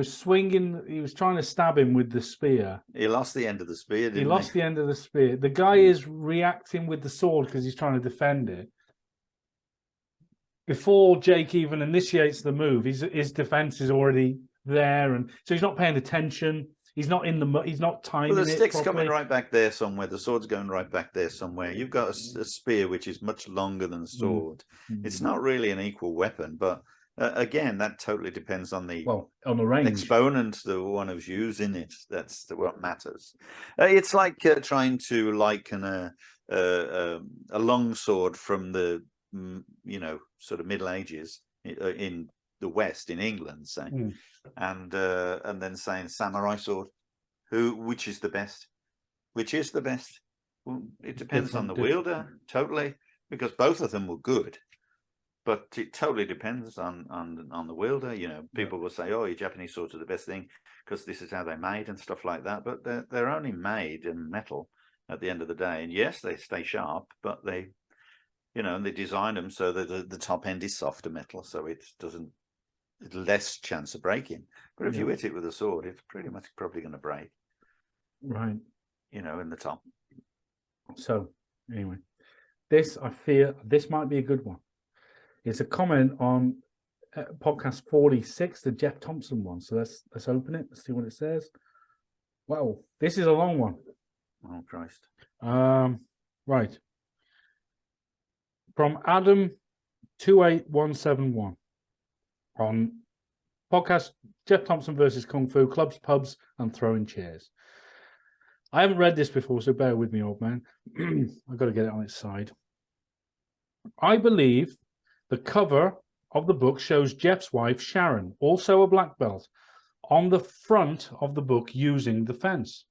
swinging, he was trying to stab him with the spear. He lost the end of the spear, didn't he? He lost the end of the spear. The guy is reacting with the sword because he's trying to defend it. Before Jake even initiates the move, his defense is already there, and so he's not paying attention. He's not he's not timing. Well, the stick's properly. coming right back there somewhere. The sword's going right back there somewhere. You've got a spear which is much longer than the sword. Mm-hmm. It's not really an equal weapon, but again, that totally depends on the range exponent, the one who's using it. That's what matters. It's like trying to liken a long sword from the sort of Middle Ages in the West, in England, say, and then saying samurai sword. Which is the best? Which is the best? Well, it depends on the wielder, totally, because both of them were good, but it totally depends on the wielder. You know, people will say, "Oh, your Japanese swords are the best thing because this is how they're made and stuff like that." But they're only made in metal at the end of the day, and yes, they stay sharp, but they. You know, and they design them so that the top end is softer metal, so it's less chance of breaking. But if you hit it with a sword, it's pretty much probably going to break. Right. You know, in the top. So, anyway, I fear this might be a good one. It's a comment on podcast 46, the Jeff Thompson one. So let's open it. Let's see what it says. Wow, this is a long one. Oh, Christ. Right. From Adam 28171 on podcast Geoff Thompson versus Kung Fu, clubs, pubs, and throwing chairs. I haven't read this before, so bear with me, old man. I've got to get it on its side. I believe the cover of the book shows Geoff's wife, Sharon, also a black belt, on the front of the book using the fence.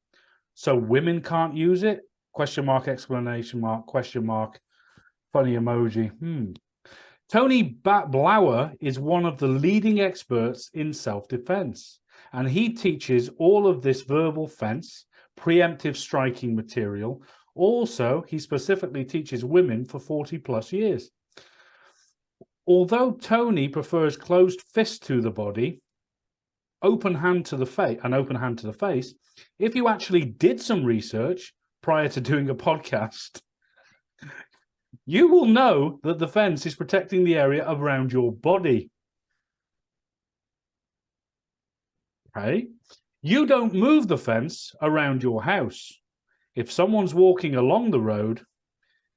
So women can't use it? Question mark, explanation mark, question mark, funny emoji. Tony Blauer is one of the leading experts in self-defense, and he teaches all of this verbal fence, preemptive striking material. Also, he specifically teaches women for 40 plus years. Although Tony prefers closed fist to the body, open hand to the face, if you actually did some research prior to doing a podcast, you will know that the fence is protecting the area around your body. Okay? You don't move the fence around your house. If someone's walking along the road,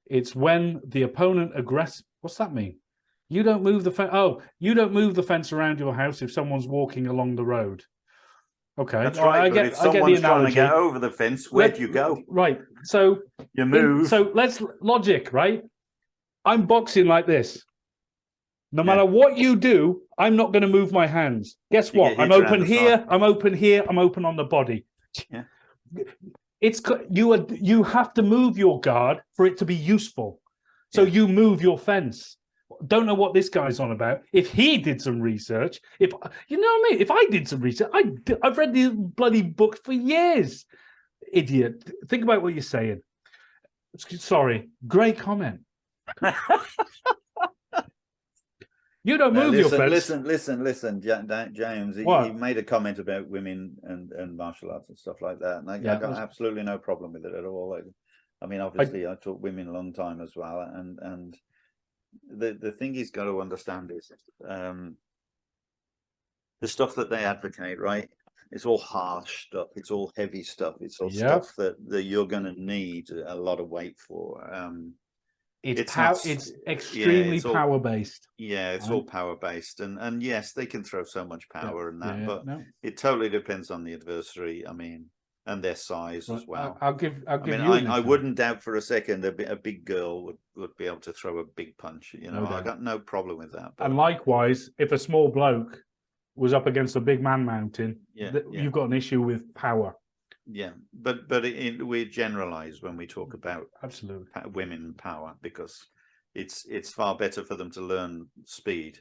it's when the opponent aggress. What's that mean? You don't move the fence. Oh, you don't move the fence around your house if someone's walking along the road. Okay, that's right. But if someone's trying to get over the fence, where do you go? Right. So you move. So let's logic, right? I'm boxing like this. No matter what you do, I'm not going to move my hands. Guess what? I'm open here. I'm open here. I'm open on the body. Yeah. You have to move your guard for it to be useful. So you move your fence. Don't know what this guy's on about. If he did some research, if you know what I mean, if I did some research, I've read these bloody books for years. Idiot. Think about what you're saying. Sorry. Great comment. You don't move your fence. Listen, James. He made a comment about women and martial arts and stuff like that, and I got absolutely no problem with it at all. I mean, obviously, I taught women a long time as well, and the thing he's got to understand is the stuff that they advocate, right? It's all harsh stuff. It's all heavy stuff. It's all stuff that you're going to need a lot of weight for. It's extremely power based. Yeah, it's all power based, and yes, they can throw so much power and that, but it totally depends on the adversary. I mean, and their size as well. I'll give I wouldn't doubt for a second a big girl would be able to throw a big punch. You know, I got no problem with that. But... And likewise, if a small bloke was up against a big man mountain, you've got an issue with power. Yeah, but we generalize when we talk about absolutely women power, because it's far better for them to learn speed,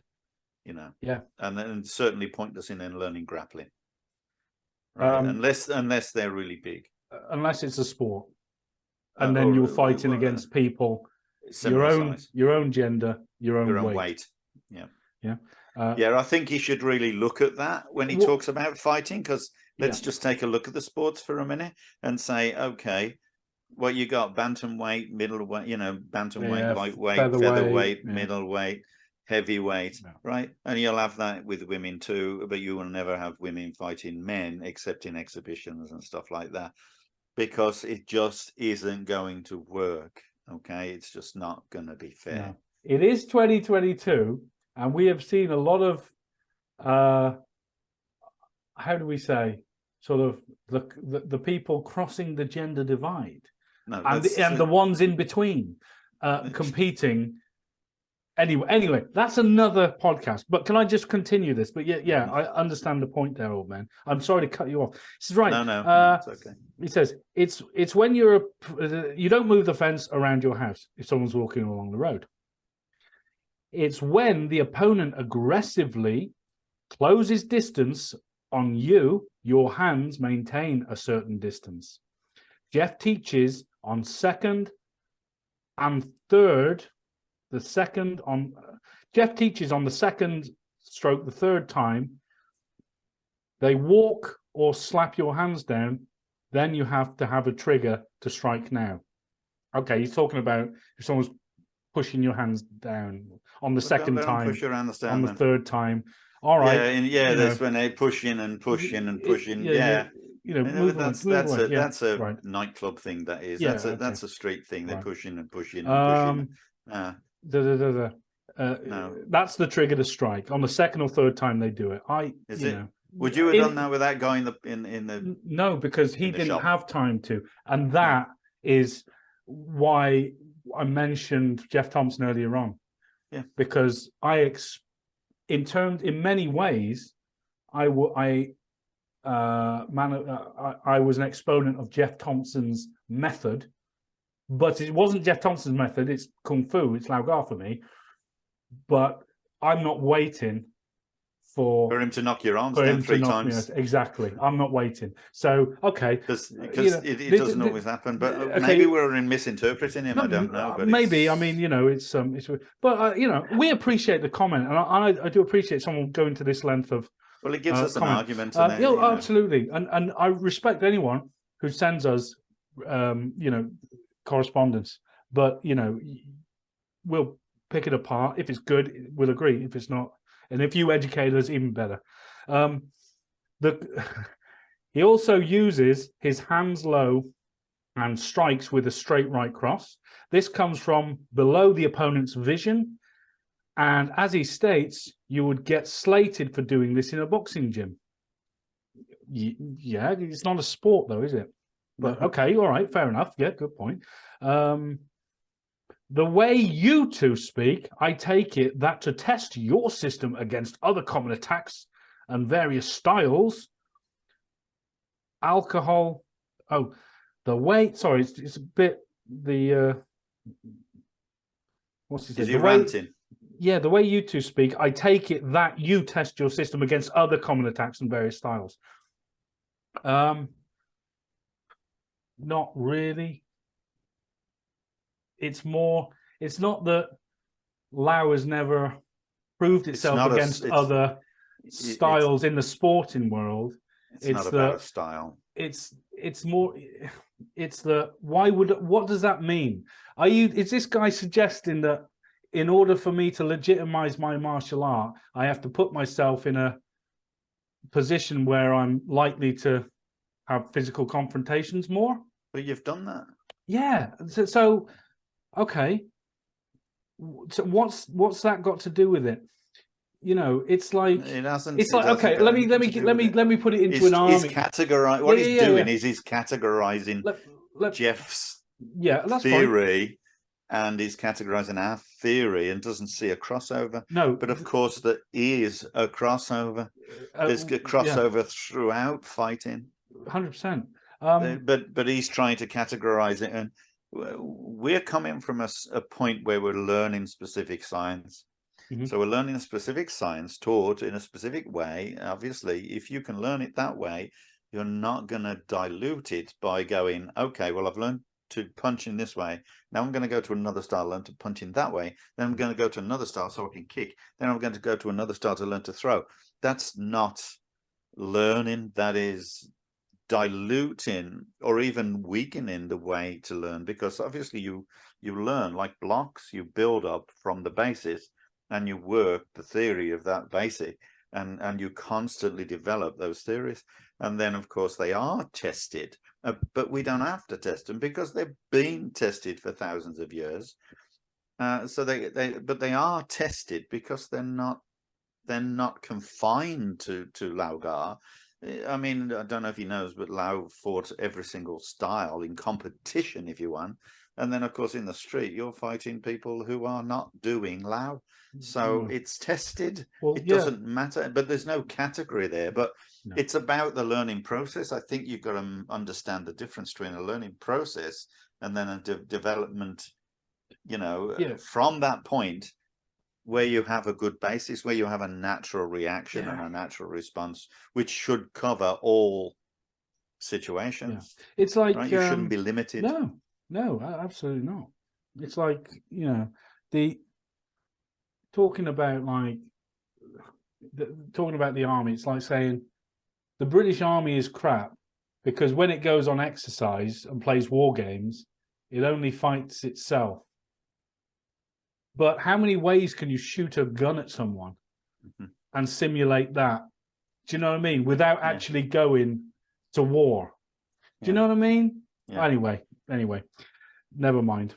you know. Yeah, and then certainly pointless in learning grappling. Right? Unless they're really big. Unless it's a sport, and then you're fighting against people your own gender, your own weight. Yeah. I think he should really look at that when he talks about fighting, because let's just take a look at the sports for a minute and say, okay, well, you got bantamweight, middleweight, bantamweight, lightweight, featherweight, middleweight, heavyweight, right? And you'll have that with women too, but you will never have women fighting men except in exhibitions and stuff like that, because it just isn't going to work. Okay, it's just not going to be fair. No. It is 2022, and we have seen a lot of how do we say, sort of the people crossing the gender divide, and the ones in between competing. Anyway, that's another podcast. But can I just continue this? But yeah, I understand the point there, old man. I'm sorry to cut you off. This is right. No, it's okay. He says it's when you don't move the fence around your house if someone's walking along the road. It's when the opponent aggressively closes distance on you, your hands maintain a certain distance. Geoff teaches on second and third. Geoff teaches on the second stroke, the third time, they walk or slap your hands down, then you have to have a trigger to strike now. Okay, he's talking about if someone's pushing your hands down on the second time, push your hands down on the third time. All right. That's when they push in and push in and push in. That's a nightclub thing. That is. That's a street thing. They push in and push in and push in. No. That's the trigger to strike. On the second or third time they do it, would you have done that with that guy in the no, because he didn't shop? have time to, and that is why I mentioned Geoff Thompson earlier on. Yeah, because in many ways, I was an exponent of Geoff Thompson's method, but it wasn't Geoff Thompson's method. It's Kung Fu. It's Lau Gar for me. But I'm not waiting for him to knock your arms down 3 times. Exactly. I'm not waiting. So, okay. Because it doesn't always happen. But okay, maybe we're misinterpreting him. I don't know. But maybe. I mean, it's but, we appreciate the comment. And I do appreciate someone going to this length of. Well, it gives us an argument. Absolutely. And I respect anyone who sends us, correspondence. But, we'll pick it apart. If it's good, we'll agree. If it's not, and if you educate us, even better. He also uses his hands low and strikes with a straight right cross. This comes from below the opponent's vision. And as he states, you would get slated for doing this in a boxing gym. Yeah, it's not a sport though, is it? But okay, all right, fair enough. Yeah, good point. The way you two speak, I take it that to test your system against other common attacks and various styles, alcohol. Oh, the way. Sorry, it's a bit the. What's his name? Is he ranting? Yeah, the way you two speak, I take it that you test your system against other common attacks and various styles. Not really. It's not that Lau has never proved itself against other styles in the sporting world. It's not about style. It's more, what does that mean? Is this guy suggesting that in order for me to legitimize my martial art, I have to put myself in a position where I'm likely to have physical confrontations more? But you've done that. Yeah. So okay. So what's that got to do with it? It's like it hasn't. It's like okay. Let me put it into an army. He's categorizing. What he's doing is he's categorizing Geoff's theory, and he's categorizing our theory, and doesn't see a crossover. No, but of course there is a crossover. There's a crossover throughout fighting. 100%. But he's trying to categorize it, and we're coming from a point where we're learning specific science. Mm-hmm. So we're learning a specific science taught in a specific way. Obviously, if you can learn it that way, you're not going to dilute it by going, okay, well, I've learned to punch in this way. Now I'm going to go to another style, learn to punch in that way. Then I'm going to go to another style so I can kick. Then I'm going to go to another style to learn to throw. That's not learning. That is diluting or even weakening the way to learn, because obviously you learn like blocks. You build up from the basis and you work the theory of that basic, and you constantly develop those theories, and then of course they are tested, but we don't have to test them because they've been tested for thousands of years. So they are tested because they're not confined to Lau Gar. I mean, I don't know if he knows, but Lau fought every single style in competition, if you want. And then, of course, in the street, you're fighting people who are not doing Lau. So it's tested. Well, it doesn't matter. But there's no category there. But it's about the learning process. I think you've got to understand the difference between a learning process and then a development, from that point, where you have a good basis, where you have a natural reaction and a natural response, which should cover all situations. Yeah. It's like right? You shouldn't be limited. No, absolutely not. It's like talking about the army. It's like saying the British Army is crap because when it goes on exercise and plays war games, it only fights itself. But how many ways can you shoot a gun at someone and simulate that? Do you know what I mean? Without actually going to war. Do you know what I mean? Yeah. Anyway, never mind.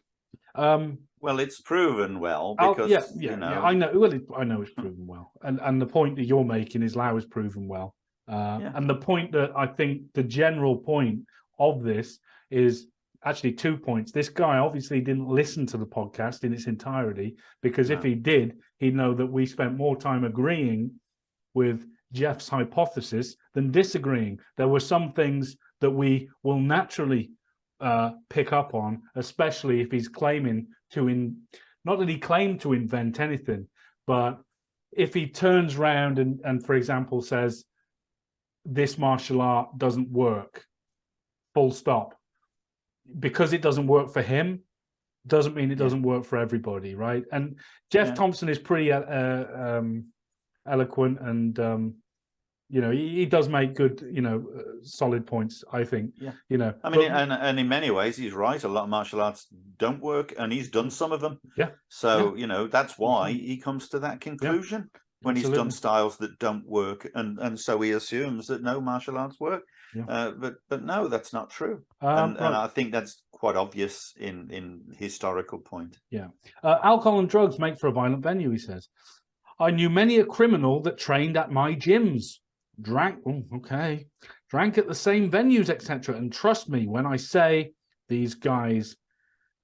Well, Well, it's proven well because I know. Well, I know it's proven well, and the point that you're making is Lau is proven well, and the point that I think the general point of this is actually 2 points. This guy obviously didn't listen to the podcast in its entirety, because if he did, he'd know that we spent more time agreeing with Geoff's hypothesis than disagreeing. There were some things that we will naturally pick up on, especially if he's claiming to not that he claimed to invent anything, but if he turns around and for example says this martial art doesn't work, full stop, because it doesn't work for him doesn't mean it doesn't work for everybody, right? And Geoff Thompson is pretty eloquent, and he does make good, solid points, I think. I mean, and in many ways he's right. A lot of martial arts don't work, and he's done some of them. So that's why he comes to that conclusion when he's done styles that don't work, and so he assumes that no martial arts work. But no, that's not true, and I think that's quite obvious in historical point. Alcohol and drugs make for a violent venue, he says. I knew many a criminal that trained at my gyms, drank at the same venues, etc. And trust me when I say these guys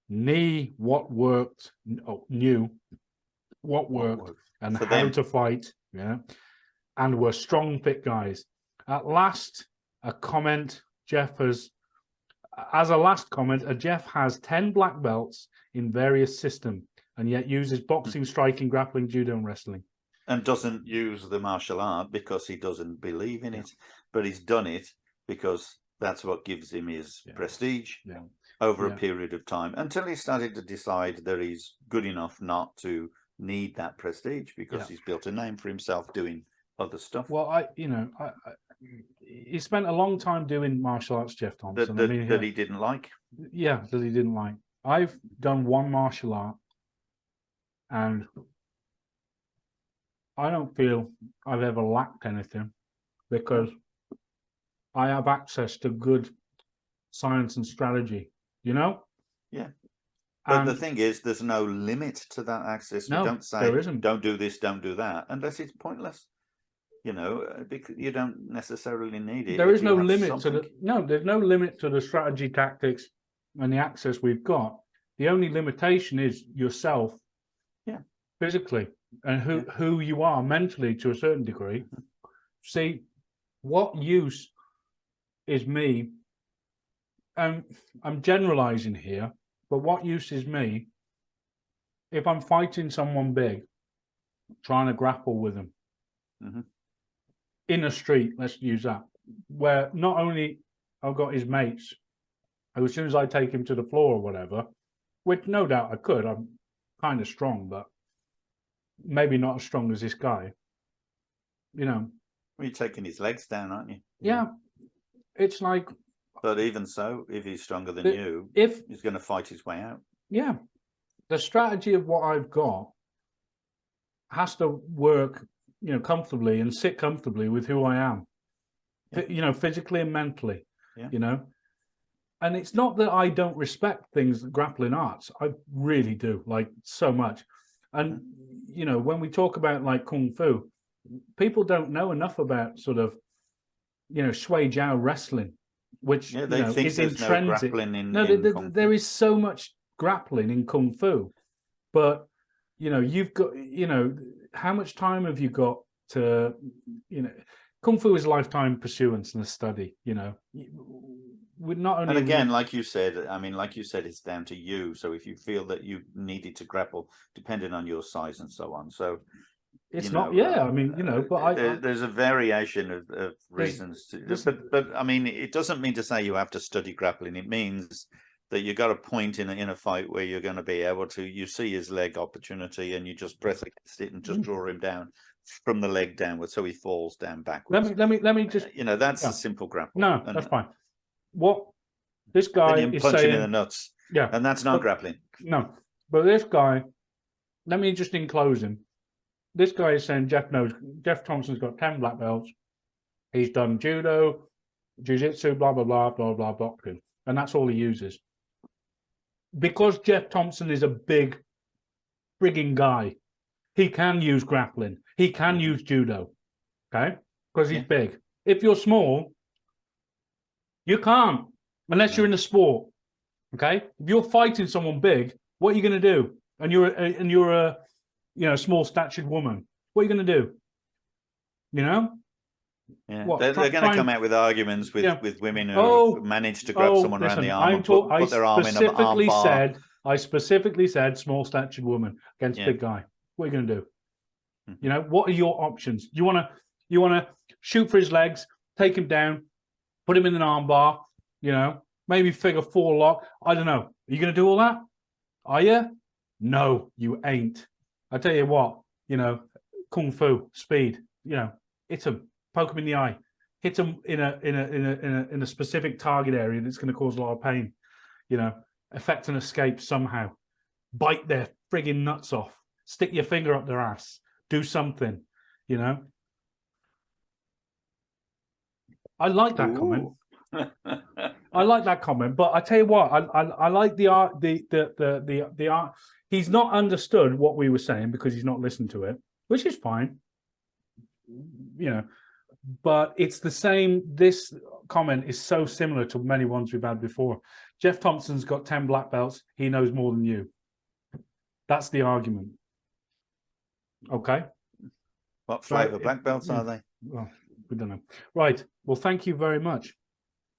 knew what worked, and For how them. to fight, and were strong, fit guys. At last, a comment, Geoff has, as a last comment, Geoff has 10 black belts in various systems, and yet uses boxing, striking, grappling, judo, and wrestling. And doesn't use the martial art because he doesn't believe in it, but he's done it because that's what gives him his prestige over a period of time, until he started to decide that he's good enough not to need that prestige because he's built a name for himself doing other stuff. Well, he spent a long time doing martial arts, Geoff Thompson. That he didn't like. Yeah, that he didn't like. I've done one martial art, and I don't feel I've ever lacked anything, because I have access to good science and strategy, Yeah. But the thing is, there's no limit to that access. No, we don't say, there isn't. Don't do this, don't do that, unless it's pointless. Because you don't necessarily need it. There is no limit to there's no limit to the strategy, tactics, and the access we've got. The only limitation is yourself, physically, and who you are mentally to a certain degree. See, what use is me, and I'm generalizing here, but what use is me if I'm fighting someone big, trying to grapple with them in a street, let's use that, where not only I've got his mates, who as soon as I take him to the floor or whatever, which no doubt I could, I'm kind of strong, but maybe not as strong as this guy. Well, you're taking his legs down, aren't you? Yeah. It's like... But even so, if he's stronger than you, he's going to fight his way out. Yeah. The strategy of what I've got has to work, comfortably and sit comfortably with who I am, physically and mentally, And it's not that I don't respect things, grappling arts. I really do, like, so much. And, when we talk about, like, Kung Fu, people don't know enough about sort of, Shui Jiao wrestling, which they think is there's intrinsic. No grappling in There is so much grappling in Kung Fu. But, you've got, how much time have you got to, Kung Fu is a lifetime pursuance and a study, With not only, and again, like you said, it's down to you. So if you feel that you needed to grapple, depending on your size and so on. So it's not, but there's a variation of reasons. But I mean, it doesn't mean to say you have to study grappling. It means that you got a point in a fight where you're going to be able to, you see his leg opportunity and you just press against it and just draw him down from the leg downwards, so he falls down backwards. Let me just, that's a simple grapple. No, that's fine. What this guy is punching saying, in the nuts, and that's not grappling. No, but this guy, let me just enclose him. This guy is saying Geoff Thompson's got 10 black belts. He's done judo, jiu-jitsu, blah blah blah blah blah boxing, and that's all he uses. Because Geoff Thompson is a big frigging guy. He can use grappling. He can use judo. Okay? Because he's big. If you're small, you can't. Unless you're in the sport. Okay? If you're fighting someone big, what are you going to do? And you're a small statured woman. What are you going to do? You know? Yeah. They're going to come out with arguments with women who have managed to grab someone around the arm and put their arm in an arm bar. I specifically said small statured woman against big guy. What are you going to do? You know, what are your options? You want to shoot for his legs, take him down, put him in an arm bar, you know, maybe figure 4 lock. I don't know. Are you going to do all that? Are you? No, you ain't. I tell you what, you know, kung fu, speed, you know, hit him, poke him in the eye, hit him in a specific target area that's going to cause a lot of pain, you know, effect an escape somehow, bite their frigging nuts off, stick your finger up their ass, do something, you know. I like that comment. I like that comment, but I tell you what, I like the art. The art. He's not understood what we were saying because he's not listened to it, which is fine, you know. But it's the same. This comment is so similar to many ones we've had before. Jeff Thompson's got 10 black belts. He knows more than you. That's the argument. Okay. What flavour black belts are they? Well, we don't know. Right. Well, thank you very much.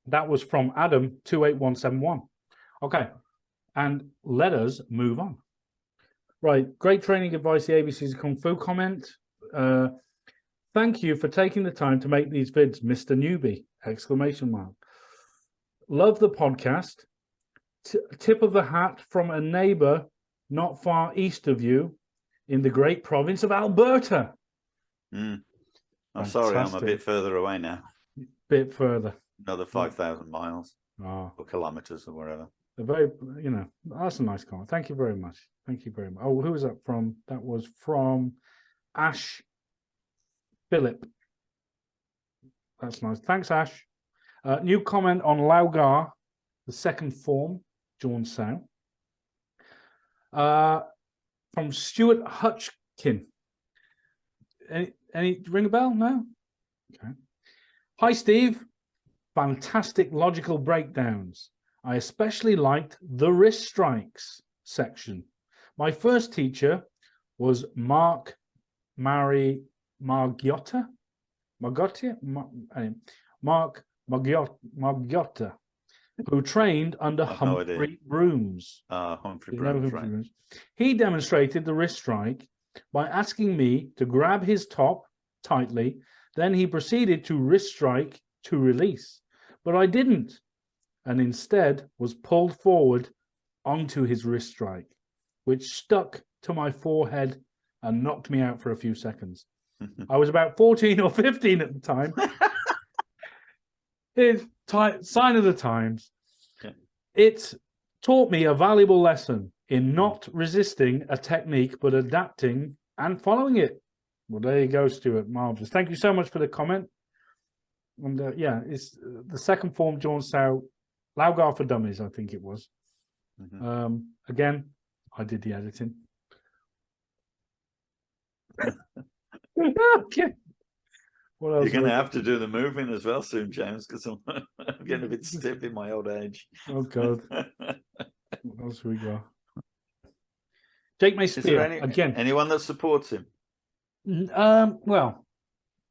That was from Adam 28171. Okay. And let us move on. Right. Great training advice. The ABC's Kung Fu comment. Thank you for taking the time to make these vids, Mr. Newby! Exclamation mark. Love the podcast. Tip of the hat from a neighbor not far east of you in the great province of Alberta. I'm sorry, I'm a bit further away now. Bit further. Another 5,000 miles or kilometers or whatever. A very, you know, that's a nice comment. Thank you very much. Thank you very much. Oh, who was that from? That was from Ash Philip. That's nice. Thanks, Ash. New comment on Laugar, the second form, John Sow. From Stuart Hutchkin. Any ring a bell? No? Okay. Hi, Steve. Fantastic logical breakdowns. I especially liked the wrist strikes section. My first teacher was Mark Margiotta, who trained under Humphrey Brooms. Humphrey Brooms, right. He demonstrated the wrist strike by asking me to grab his top tightly. Then he proceeded to wrist strike to release. But I didn't, and instead was pulled forward onto his wrist strike, which stuck to my forehead and knocked me out for a few seconds. I was about 14 or 15 at the time. It's sign of the times. Yeah. It taught me a valuable lesson in not resisting a technique, but adapting and following it. Well, there you go, Stuart. Marvelous. Thank you so much for the comment. And yeah, it's the second form, John Sow, Laugar for Dummies, I think it was. Again, I did the editing. Okay. What else? You're going to have to do the moving as well soon, James, because I'm getting a bit stiff in my old age. Oh, God. What else we got? Jake May Spear, again. Anyone that supports him? Well,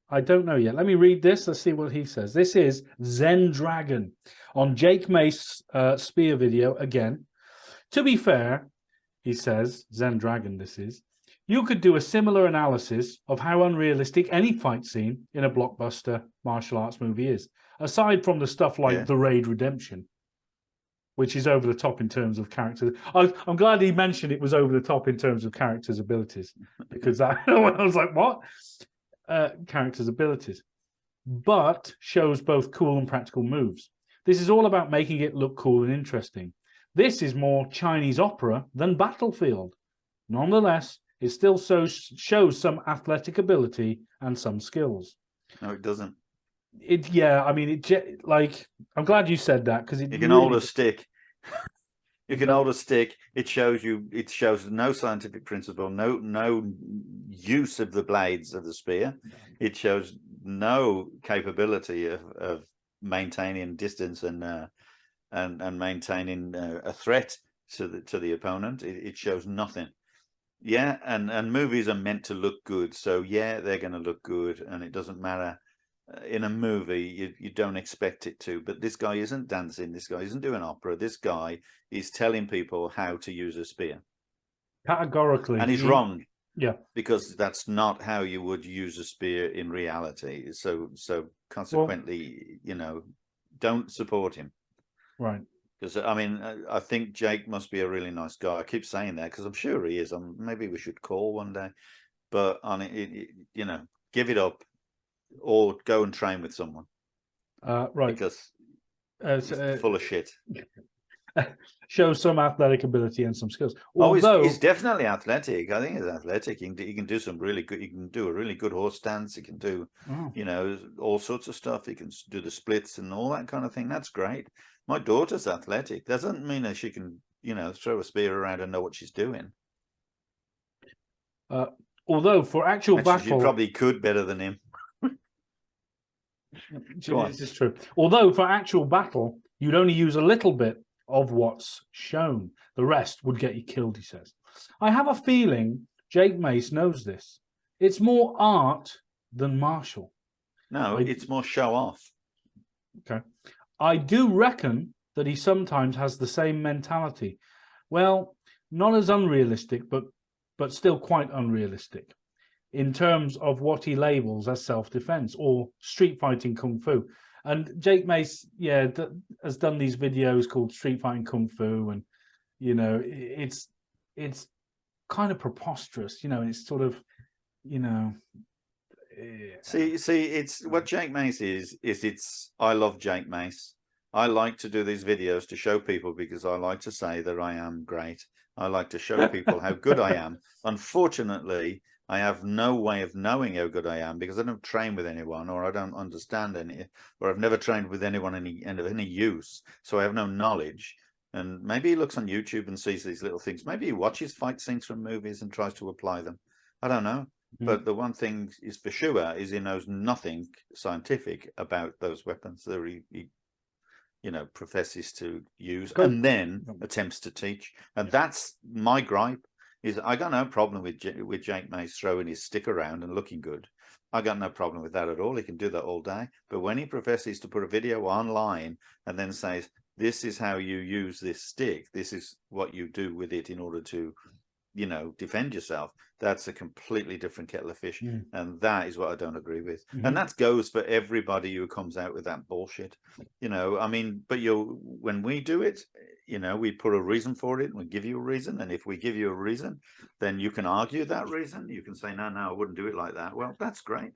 I don't know yet. Let me read this. Let's see what he says. This is Zen Dragon on Jake May's spear video again. To be fair, he says, Zen Dragon this is, you could do a similar analysis of how unrealistic any fight scene in a blockbuster martial arts movie is, aside from the stuff like The Raid Redemption, which is over the top in terms of characters. I'm glad he mentioned it was over the top in terms of characters' abilities, because I was like, what? Characters' abilities. But shows both cool and practical moves. This is all about making it look cool and interesting. This is more Chinese opera than Battlefield. Nonetheless, it still shows some athletic ability and some skills. No, it doesn't. Yeah, I mean, like, I'm glad you said that, because you can hold a stick. You can hold a stick. It shows no scientific principle, no use of the blades of the spear. It shows no capability of maintaining distance and maintaining a threat to the opponent. It shows nothing. Yeah, and movies are meant to look good, so yeah, they're going to look good, and it doesn't matter. In a movie, you don't expect it to, but this guy isn't dancing. This guy isn't doing opera. This guy is telling people how to use a spear. Categorically. And he's wrong. Yeah. Because that's not how you would use a spear in reality. So consequently, don't support him. Right. Because, I mean, I think Jake must be a really nice guy. I keep saying that because I'm sure he is. Maybe we should call one day. But, give it up. Or go and train with someone, right? Because it's full of shit. Shows some athletic ability and some skills. Although, he's definitely athletic. I think he's athletic. He can do some really good. He can do a really good horse stance. He can do, all sorts of stuff. He can do the splits and all that kind of thing. That's great. My daughter's athletic. Doesn't mean that she can, throw a spear around and know what she's doing. Although for actual battle, she probably could better than him. This is true. Although for actual battle, you'd only use a little bit of what's shown. The rest would get you killed, he says. I have a feeling Jake Mace knows this. It's more art than martial. No, it's more show off. Okay. I do reckon that he sometimes has the same mentality. Well, not as unrealistic, but still quite unrealistic in terms of what he labels as self-defense or street fighting kung fu. And Jake Mace, has done these videos called Street Fighting Kung Fu, and it's kind of preposterous, and it's sort of, See, it's what Jake Mace is it's I love Jake Mace. I like to do these videos to show people because I like to say that I am great. I like to show people how good I am. Unfortunately, I have no way of knowing how good I am because I don't train with anyone, or I don't understand any, or I've never trained with anyone of any use. So I have no knowledge. And maybe he looks on YouTube and sees these little things. Maybe he watches fight scenes from movies and tries to apply them. I don't know. Mm-hmm. But the one thing is for sure is he knows nothing scientific about those weapons that he professes to use and then attempts to teach. And that's my gripe. I got no problem with Jake Mace throwing his stick around and looking good. I got no problem with that at all. He can do that all day. But when he professes to put a video online and then says, this is how you use this stick, this is what you do with it in order to, defend yourself, that's a completely different kettle of fish. Mm. And that is what I don't agree with. Mm-hmm. And that goes for everybody who comes out with that bullshit. But when we do it, we put a reason for it and we give you a reason. And if we give you a reason, then you can argue that reason. You can say, no, I wouldn't do it like that. Well, that's great.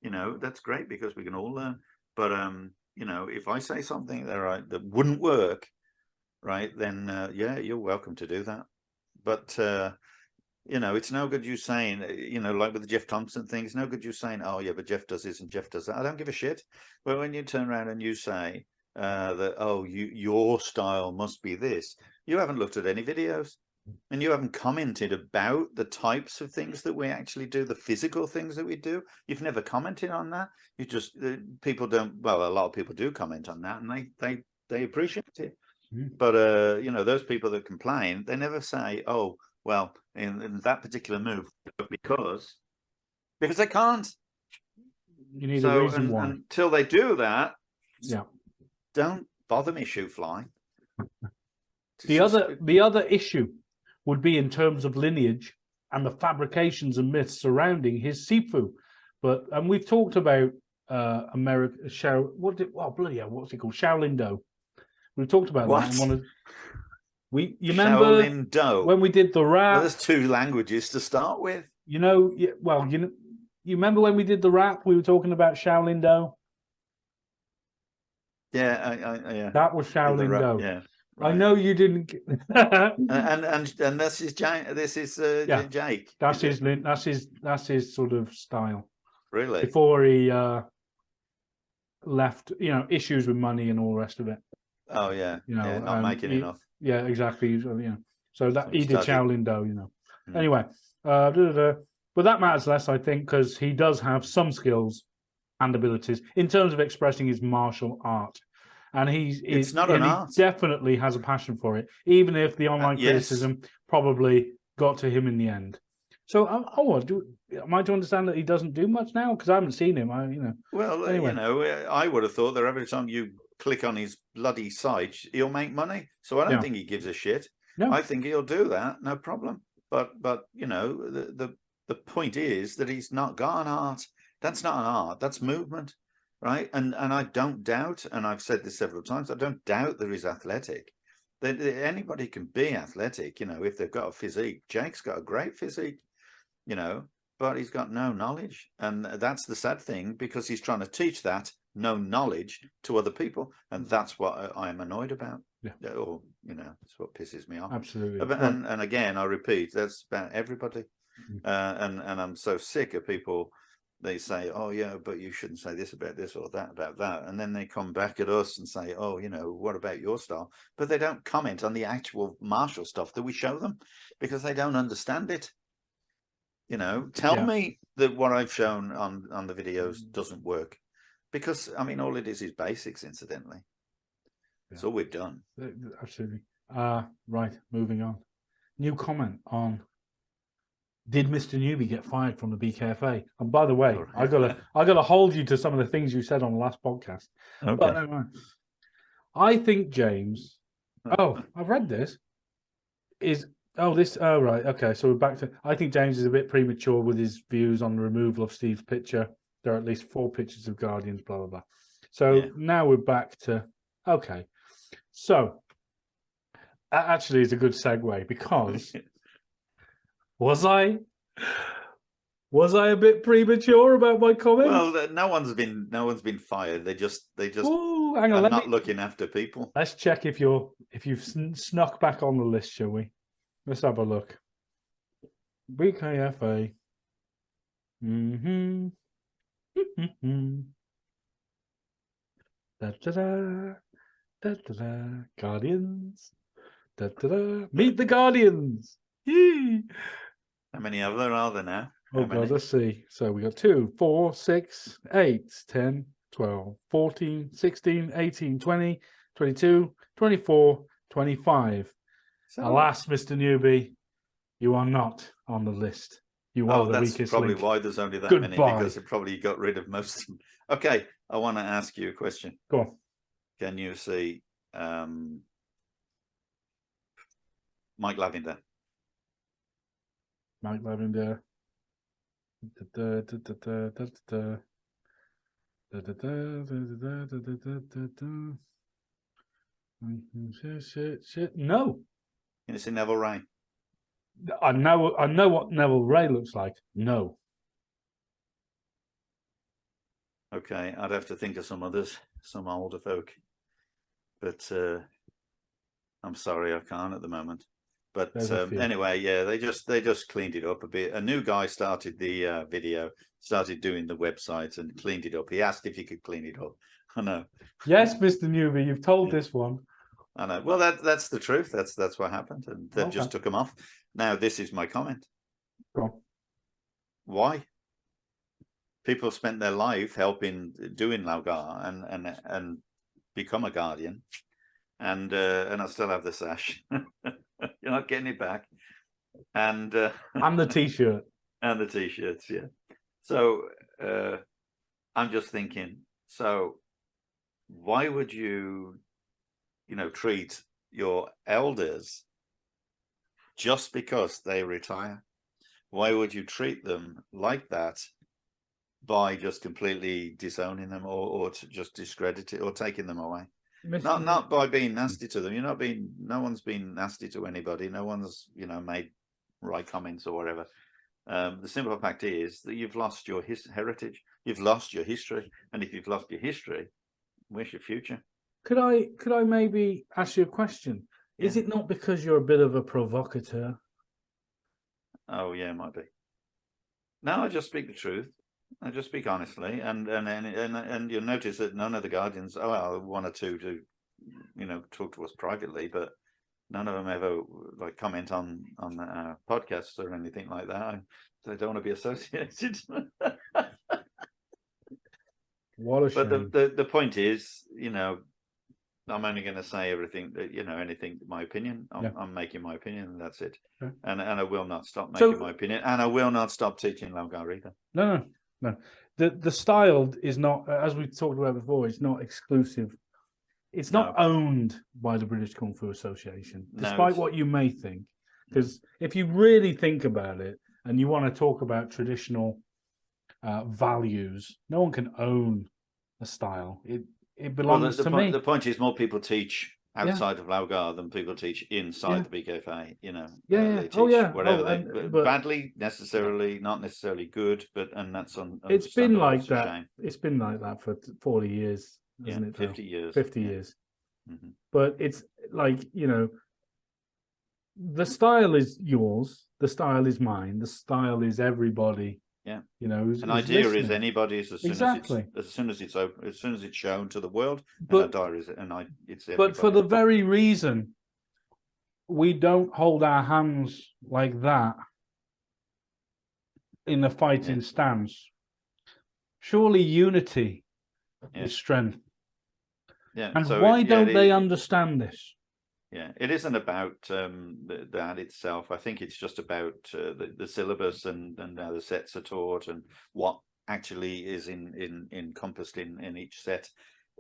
That's great because we can all learn. But, if I say something that wouldn't work, right, then, you're welcome to do that. But, it's no good you saying, like with the Jeff Thompson thing, it's no good you saying, oh, yeah, but Jeff does this and Jeff does that. I don't give a shit. But when you turn around and you say that, oh, your style must be this, you haven't looked at any videos and you haven't commented about the types of things that we actually do, the physical things that we do. You've never commented on that. You just, people don't, well, a lot of people do comment on that and they appreciate it. But, those people that complain, they never say, oh, well, in that particular move, because they can't. You need a reason why. Until they do that, don't bother me, shoot fly. The other issue would be in terms of lineage and the fabrications and myths surrounding his Sifu. And we've talked about what's it called? Shaolin Do. We talked about that. You remember Shaolin Do when we did the rap? Well, there's two languages to start with. You remember when we did the rap? We were talking about Shaolin Do. Yeah. That was Shaolin Do. Yeah. Right. I know you didn't. and this is Jake. Jake. That's his sort of style. Really? Before he left, issues with money and all the rest of it. Oh yeah. Not making enough. Yeah, exactly. So, so that he did Shaolin Do, Anyway, but that matters less, I think, because he does have some skills and abilities in terms of expressing his martial art. And it's not an art. He definitely has a passion for it, even if the online criticism probably got to him in the end. So, am I to understand that he doesn't do much now? Because I haven't seen him. Well, anyway. I would have thought that every time you click on his bloody site, he'll make money. So I don't think he gives a shit. No. I think he'll do that, no problem. But the point is that he's not got an art. That's not an art. That's movement, right? And I don't doubt, and I've said this several times, I don't doubt that he's athletic. That anybody can be athletic, if they've got a physique. Jake's got a great physique, but he's got no knowledge. And that's the sad thing, because he's trying to teach that no knowledge to other people. And that's what I'm annoyed about. Yeah. Or, it's what pisses me off. Absolutely. And again, I repeat, that's about everybody. And I'm so sick of people. They say, oh, yeah, but you shouldn't say this about this or that about that. And then they come back at us and say, oh, what about your style? But they don't comment on the actual martial stuff that we show them, because they don't understand it. Tell me that what I've shown on the videos doesn't work. Because, all it is basics, incidentally. That's all we've done. Absolutely. Right, moving on. New comment on, did Mr Newby get fired from the BKFA? And by the way, I gotta hold you to some of the things you said on the last podcast. Okay. But anyway, I think James. Oh, I've read this. Right. Okay, so we're back to. I think James is a bit premature with his views on the removal of Steve's picture. There are at least 4 pictures of Guardians. Blah blah blah. So now we're back to. Okay, so that actually is a good segue, because. Was I a bit premature about my comments? Well, no one's been fired. They just Ooh, hang on, are not looking after people. Let's check if you've snuck back on the list, shall we? Let's have a look. BKFA. Da da da da da. Guardians. Da da da. Meet the Guardians. Yee. How many of them are there now? Oh, God, let's see. So we got 2, 4, 6, 8, 10, 12, 14, 16, 18, 20, 22, 24, 25. So, alas, Mr. Newby, you are not on the list. You are the weakest link. That's probably why there's only that many, because they probably got rid of most of them. Okay, I want to ask you a question. Go on. Can you see Mike Lavender? Mike Lavender. No. Can you see Neville Ray? I know what Neville Ray looks like. No. Okay, I'd have to think of some others, some older folk. But I'm sorry, I can't at the moment. But anyway, yeah, they just cleaned it up a bit. A new guy started the video, started doing the website and cleaned it up. He asked if he could clean it up. I know. Yes, Mr. Newby, you've told this one. I know. Well, that's the truth. That's what happened, and they just took him off. Now, this is my comment. Go on. Why? People spent their life helping doing Laugar and become a Guardian, and I still have the sash. You're not getting it back, and the T-shirt and the T-shirts, yeah. So I'm just thinking. So why would you treat your elders just because they retire? Why would you treat them like that by just completely disowning them or to just discredit it or taking them away? Not by being nasty to them. No one's been nasty to anybody. No one's made right comments or whatever. The simple fact is that you've lost your heritage. You've lost your history, and if you've lost your history, where's your future? Could I maybe ask you a question? Yeah. Is it not because you're a bit of a provocateur? Oh yeah, it might be. No, I just speak the truth. I just speak honestly, and you'll notice that none of the Guardians, one or two do, talk to us privately, but none of them ever like comment on podcasts or anything like that. They don't want to be associated. What a shame. But the point is, I'm only going to say everything that, anything, my opinion. I'm making my opinion, and that's it. Okay. And I will not stop making my opinion, and I will not stop teaching Laogar either. No. The style is not, as we talked about before, it's not exclusive. It's not owned by the British Kung Fu Association, despite what you may think. Because if you really think about it, and you want to talk about traditional values, no one can own a style. It belongs to me. The point is, more people teach outside of Laogar than people teach inside the BKFA. They teach whatever but badly, not necessarily good, and that's on. It's been like that. Shame. It's been like that for 40 years, hasn't it? 50 years. 50 years. Mm-hmm. But it's like, the style is yours, the style is mine, the style is everybody. Yeah, an idea is anybody's as soon as it's open, as soon as it's shown to the world. But it's but for the very reason we don't hold our hands like that in a fighting stance. Surely unity is strength. Yeah, and so why don't they understand this? Yeah, it isn't about that itself. I think it's just about the syllabus and how the sets are taught and what actually is encompassed in each set.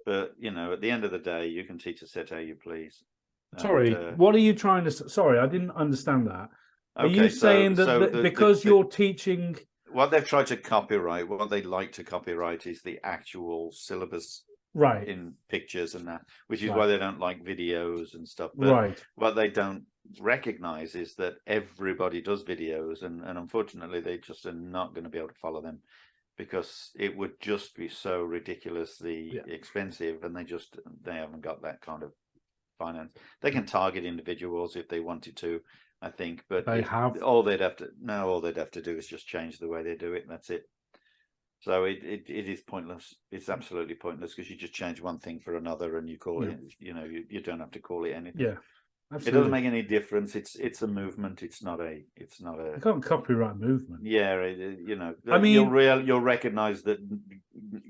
But at the end of the day, you can teach a set how you please. Sorry, what are you trying to? Sorry, I didn't understand that. Are you saying that because you're teaching? What they've tried to copyright, what they like to copyright, is the actual syllabus. Right, in pictures and that, which is why they don't like videos and stuff. But what they don't recognize is that everybody does videos, and unfortunately they just are not going to be able to follow them, because it would just be so ridiculously expensive, and they haven't got that kind of finance. They can target individuals if they wanted to, I think, but all they'd have to do is just change the way they do it, and that's it. So it is pointless. It's absolutely pointless, because you just change one thing for another, and you call it. You don't have to call it anything. Yeah, absolutely. It doesn't make any difference. It's a movement. It's not a. You can't copyright movement. Yeah, I mean, you'll recognize that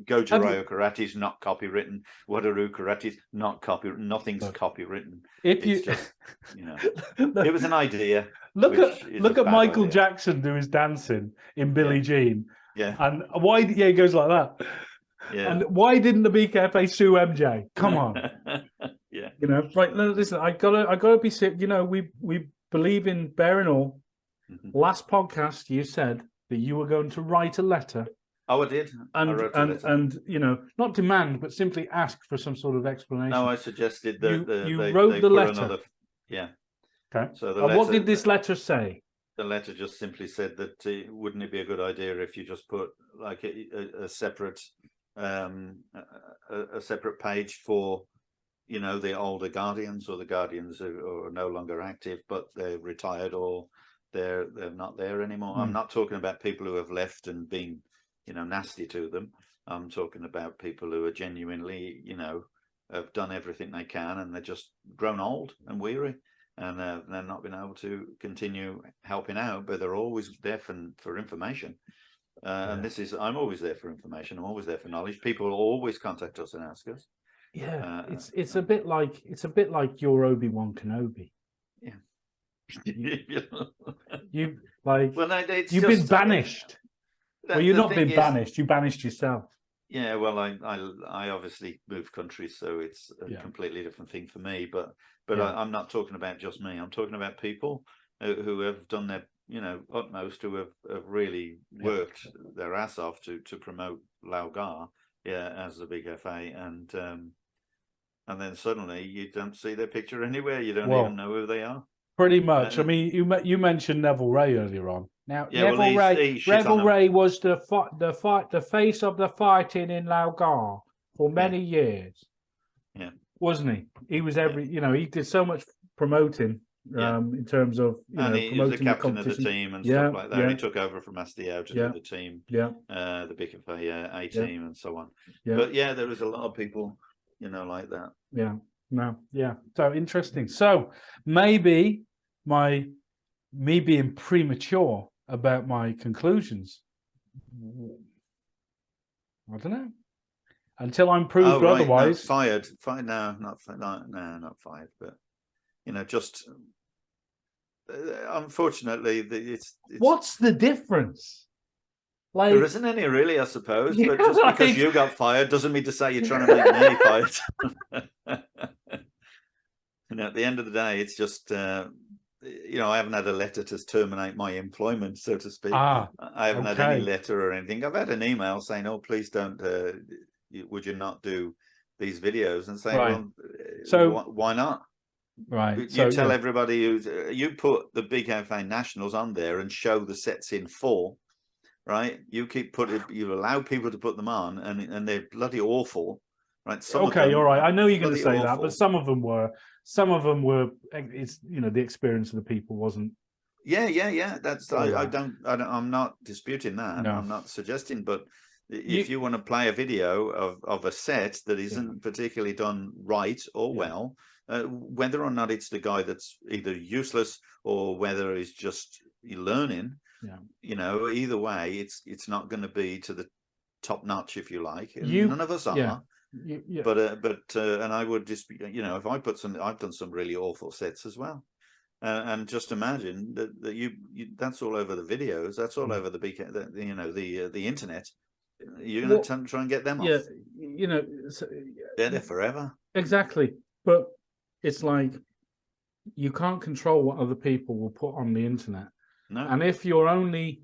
Goju Ryo karate is not copywritten. Wadaru karate is not copywritten. Nothing's copywritten. It's just, it was an idea. Look at Michael Jackson do his dancing in Billie Jean. Yeah, and why? Yeah, he goes like that. Yeah, and why didn't the BKFA sue MJ? Come on. Yeah, right. Listen, I gotta be sick. We believe in bearing all. Mm-hmm. Last podcast, you said that you were going to write a letter. Oh, I did. I wrote a letter. And not demand, but simply ask for some sort of explanation. No, I suggested that you wrote the letter. Yeah. Okay. So what did this letter say? The letter just simply said that wouldn't it be a good idea if you just put like a separate page for the older guardians, or the guardians who are no longer active but they're retired, or they're not there anymore. I'm not talking about people who have left and been nasty to them. I'm talking about people who are genuinely have done everything they can, and they're just grown old and weary. And they're not been able to continue helping out, but they're always there for information. And I'm always there for information. I'm always there for knowledge. People will always contact us and ask us. Yeah, it's a bit like your Obi-Wan Kenobi. Yeah, you've been banished. Well, you've not been banished. You banished yourself. Yeah, well, I obviously moved countries, so it's a completely different thing for me. But I'm not talking about just me. I'm talking about people who have done their utmost, who have really worked their ass off to promote Laogar, as the BKFA, and then suddenly you don't see their picture anywhere. You don't even know who they are. Pretty much. I mean, you mentioned Neville Ray earlier on. Now, Neville Ray was the face of the fighting in Laogar for many years. Yeah, wasn't he? He was he did so much promoting in terms of and he was the captain of the team and stuff like that. Yeah. He took over from Astiao to do the team. Yeah, the BKFA A team and so on. Yeah. But there was a lot of people, like that. Yeah. No, yeah. So interesting. So maybe me being premature about my conclusions. I don't know. Until I'm proved otherwise. No, fired. No, not fired. But just unfortunately, it's. What's the difference? Like, there isn't any really, I suppose. Yeah, but just because you got fired doesn't mean to say you're trying to make me fired. At the end of the day, it's just. I haven't had a letter to terminate my employment, so to speak. I haven't had any letter or anything. I've had an email saying, "Oh, please don't. Would you not do these videos?" And saying, right. "Well, so why not?" Right. You tell everybody you put the BKFA Nationals on there and show the sets in full, right? You allow people to put them on, and they're bloody awful, right? All right. I know you're going to say that, but some of them were. It's the experience of the people wasn't. Yeah. That's I'm not disputing that. No. I'm not suggesting, but if you want to play a video of a set that isn't particularly done right or well, whether or not it's the guy that's either useless or whether he's just learning, either way, it's not going to be to the top notch, if you like. None of us are. Yeah. But and I would just if I put I've done some really awful sets as well, and just imagine that you that's all over the videos, that's all over the internet. You're going to try and get them off. They're there forever. Exactly, but it's like you can't control what other people will put on the internet. No. And if your only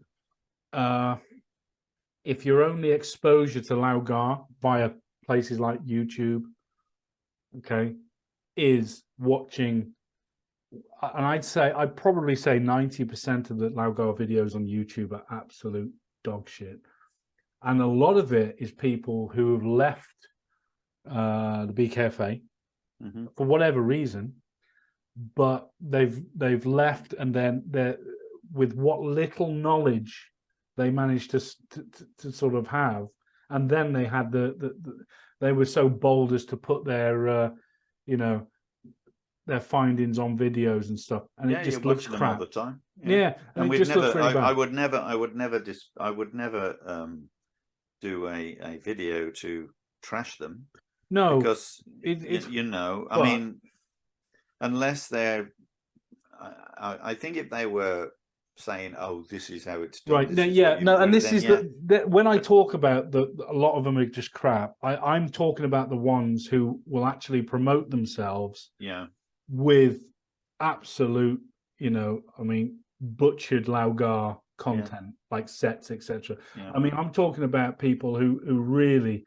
exposure to Laugar via places like YouTube, is watching, and I'd probably say 90% of the Laugar videos on YouTube are absolute dog shit, and a lot of it is people who have left the BKFA for whatever reason, but they've left, and then they're with what little knowledge they managed to sort of have. And then they had they were so bold as to put their, their findings on videos and stuff, and it just looks crap all the time. Yeah, and it just looks really bad. I would never do a video to trash them. No, because I mean, unless they're, I think if they were saying, "Oh, this is how it's done." Right. And this is when I talk about a lot of them are just crap. I'm talking about the ones who will actually promote themselves. Yeah. With absolute, butchered Laugar content, like sets, etc. Yeah. I mean, I'm talking about people who really,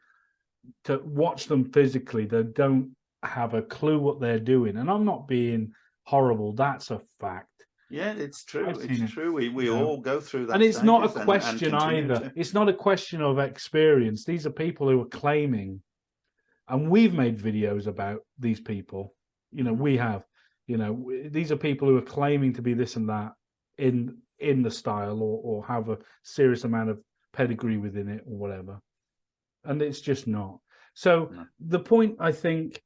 to watch them physically, they don't have a clue what they're doing. And I'm not being horrible. That's a fact. Yeah, it's true. It's true. We all go through that. And it's not a question either. It's not a question of experience. These are people who are claiming, and we've made videos about these people. We have. These are people who are claiming to be this and that in the style, or have a serious amount of pedigree within it, or whatever. And it's just not. So the point I think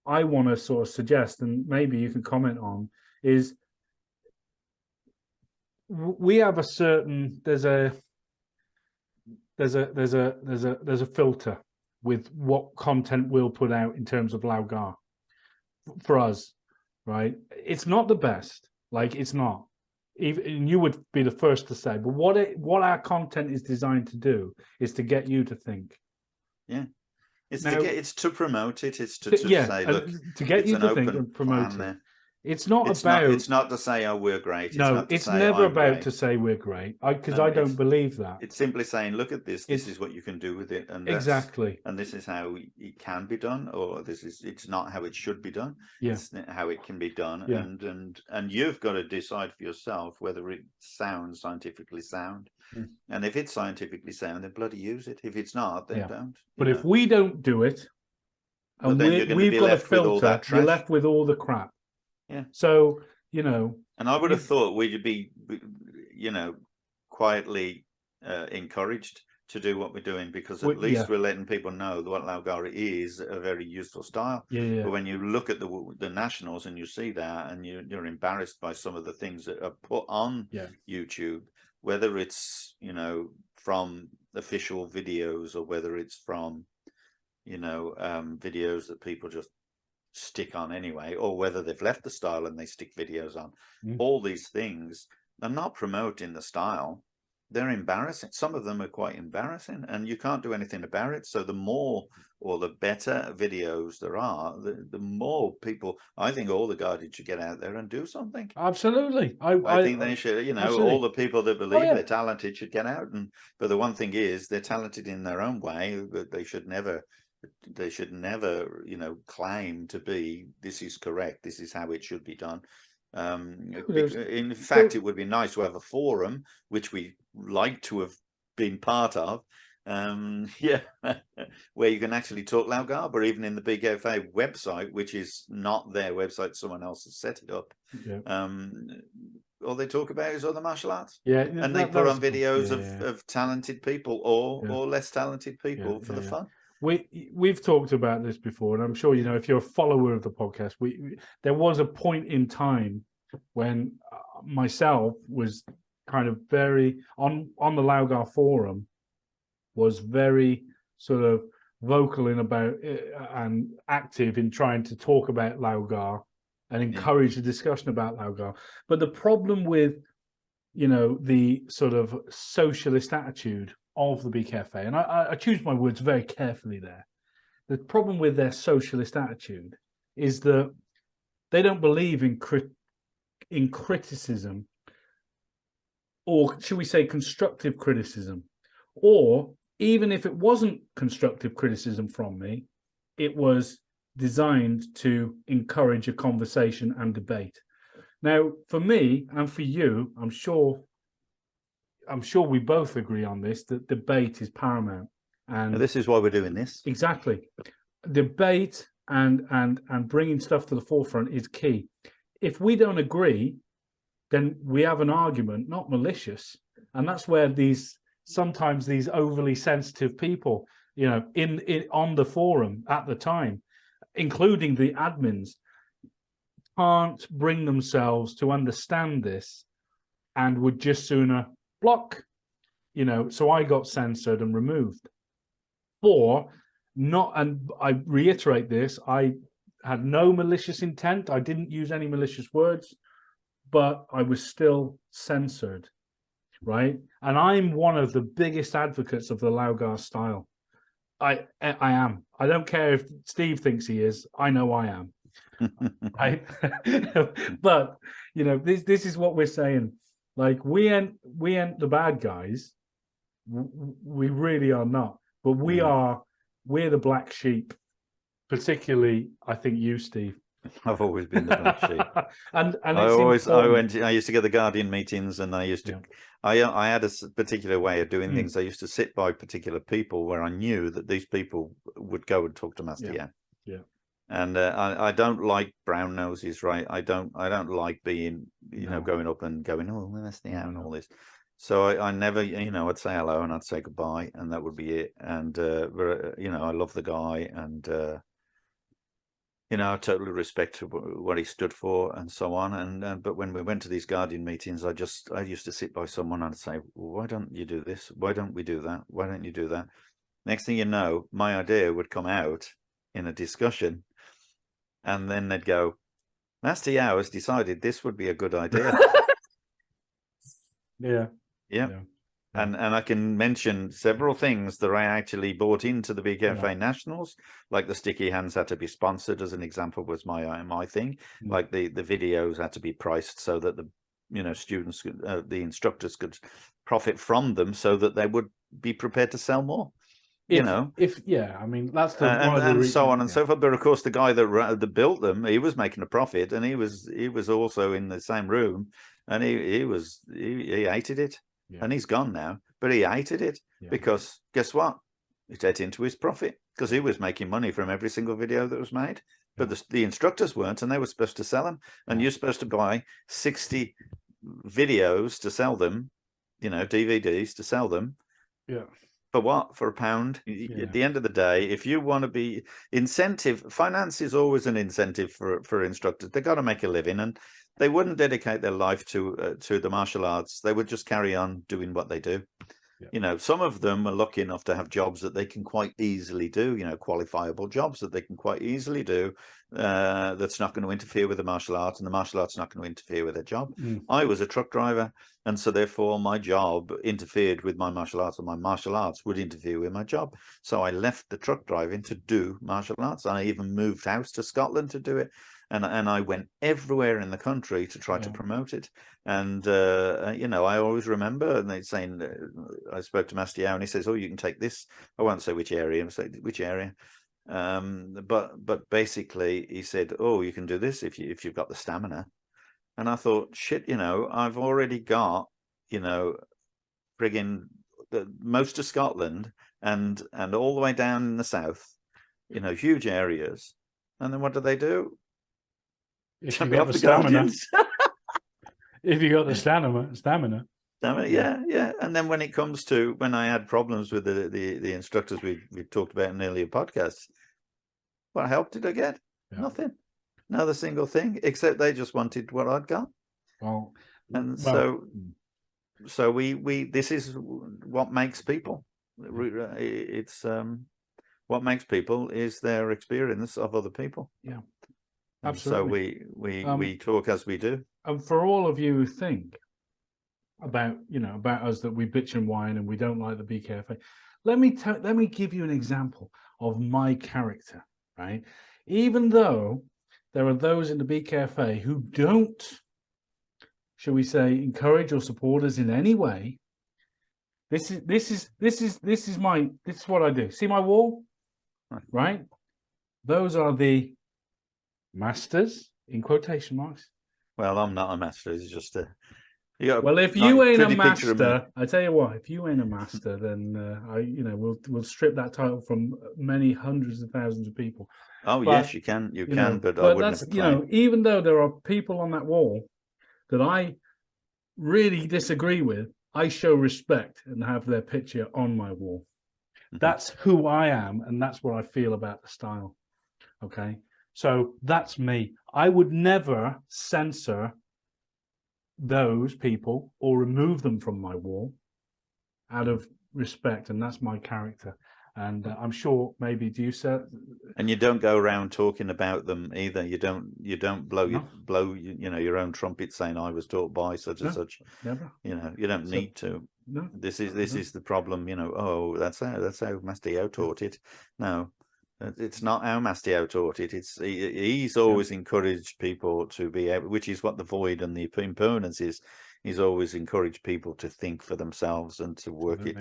I want to sort of suggest, and maybe you can comment on, is we have a certain there's a filter with what content we'll put out in terms of Laugar for us, right? It's not the best, like it's not. Even you would be the first to say, but what our content is designed to do is to get you to think. Yeah, it's to promote it. It's to say, look, to get you to think and promote it. It's not to say, oh, we're great. It's never about to say we're great, because I don't believe that. It's simply saying, look at this. This is what you can do with it, and exactly. And this is how it can be done, or it's not how it should be done. Yeah. It's how it can be done, yeah. and you've got to decide for yourself whether it sounds scientifically sound. And if it's scientifically sound, then bloody use it. If it's not, then don't. But if we don't do it, and we've got a filter, you're left with all the crap. Yeah. So, and I would have thought we'd be, quietly encouraged to do what we're doing, because at least we're letting people know that what Laugara is a very useful style. But when you look at the nationals and you see that, and you're embarrassed by some of the things that are put on YouTube, whether it's, you know, from official videos or whether it's from, you know, videos that people just stick on anyway, or whether they've left the style and they stick videos on. All these things are not promoting the style. They're embarrassing. Some of them are quite embarrassing, and you can't do anything about it. So the more or the better videos there are, the more people. I think all the Guardians should get out there and do something. Absolutely. I think they should. You know, absolutely. All the people that believe they're talented should get out. But the one thing is, they're talented in their own way, but they should never, you know, claim to be, this is correct, this is how it should be done. In fact, it would be nice to have a forum, which we like to have been part of, where you can actually talk Laugara, even in the BKFA website, which is not their website, someone else has set it up. All they talk about is other martial arts, and they put on videos of talented people or less talented people for the fun. We've talked about this before, and I'm sure, you know, if you're a follower of the podcast, there was a point in time when myself was kind of very on the Laugara forum, was very sort of vocal in about and active in trying to talk about Laugara and encourage a discussion about Laugara. But the problem with, you know, the sort of socialist attitude of the BKFA, and I choose my words very carefully there. The problem with their socialist attitude is that they don't believe in criticism, or should we say constructive criticism, or even if it wasn't constructive criticism from me, it was designed to encourage a conversation and debate. Now, for me and for you, I'm sure we both agree on this, that debate is paramount. And this is why we're doing this. Exactly. Debate and bringing stuff to the forefront is key. If we don't agree, then we have an argument, not malicious. And that's where sometimes these overly sensitive people, you know, on the forum at the time, including the admins, can't bring themselves to understand this and would just sooner block, you know. So I got censored and removed. And I reiterate this, I had no malicious intent. I didn't use any malicious words, but I was still censored, right? And I'm one of the biggest advocates of the Laugara style. I am. I don't care if Steve thinks he is. I know I am. Right? But, you know, this is what we're saying. Like, we ain't the bad guys. We really are not. But we're the black sheep. Particularly, I think you, Steve. I've always been the black sheep. and I used to go to Guardian meetings, and I used to. I had a particular way of doing things. I used to sit by particular people where I knew that these people would go and talk to Master Yan. And I don't like brown noses, right? I don't like being, you know, going up and going, oh, Master Yan and all this. So I never, you know, I'd say hello and I'd say goodbye, and that would be it. And you know, I love the guy, and you know, I totally respect what he stood for and so on. And but when we went to these Guardian meetings, I used to sit by someone and say, well, why don't you do this? Why don't we do that? Why don't you do that? Next thing you know, my idea would come out in a discussion, and then they'd go, Master Yao has decided this would be a good idea. Yeah. And I can mention several things that I actually bought into the BKFA Nationals, like the sticky hands had to be sponsored, as an example, was my thing. Like the videos had to be priced so that the, you know, students, the instructors could profit from them, so that they would be prepared to sell more. I mean, that's the and so on and so forth. But of course, the guy that built them, he was making a profit, and he was also in the same room, and he hated it. And he's gone now, but he hated it because guess what? It ate into his profit, because he was making money from every single video that was made. But the instructors weren't, and they were supposed to sell them. And you're supposed to buy 60 videos to sell them, you know, DVDs to sell them. For what? For £1? Yeah. At the end of the day, if you want to be finance is always an incentive for instructors. They've got to make a living, and they wouldn't dedicate their life to the martial arts. They would just carry on doing what they do. Yeah. Some of them are lucky enough to have jobs that they can quite easily do, qualifiable jobs that they can quite easily do, that's not going to interfere with the martial arts, and the martial arts not going to interfere with their job. I was a truck driver, and so therefore my job interfered with my martial arts, and my martial arts would interfere with my job. So I left the truck driving to do martial arts. I even moved house to Scotland to do it. And I went everywhere in the country to try to promote it. And, I always remember, and they're saying, I spoke to Master Yao, and he says, oh, you can take this. I won't say which area. I'll say which area. But basically he said, oh, you can do this if you've got the stamina. And I thought, shit, I've already got, friggin' most of Scotland and all the way down in the south, huge areas. And then what do? If you got the stamina. If you got the stamina. Yeah. And then when I had problems with the instructors we talked about in earlier podcasts, what help did I get? Yeah. Nothing. Not a single thing, except they just wanted what I'd got. So we this is what makes people. It's what makes people is their experience of other people. Yeah. Absolutely. So we talk as we do. And for all of you who think about us that we bitch and whine and we don't like the BKFA, let me give you an example of my character, right? Even though there are those in the BKFA who don't, shall we say, encourage or support us in any way, this is what I do. See my wall, right? Those are the masters in quotation marks. Well, I'm not a master. It's just if you ain't a master, I tell you what, if you ain't a master, then we'll strip that title from many hundreds of thousands of people. Oh, but, yes, you can, but I wouldn't have even though there are people on that wall that I really disagree with, I show respect and have their picture on my wall. That's who I am, and that's what I feel about the style. Okay. So that's me. I would never censor those people or remove them from my wall out of respect, and that's my character. And I'm sure maybe do you say. And you don't go around talking about them either. You don't blow your own trumpet saying I was taught by such and such. Never. You don't need to. No. This is the problem. Oh, that's how Master Yao taught it. No. It's not how Master Yao taught it. He's always encouraged people to be able, which is what the void and the impermanence is. He's always encouraged people to think for themselves and to work it.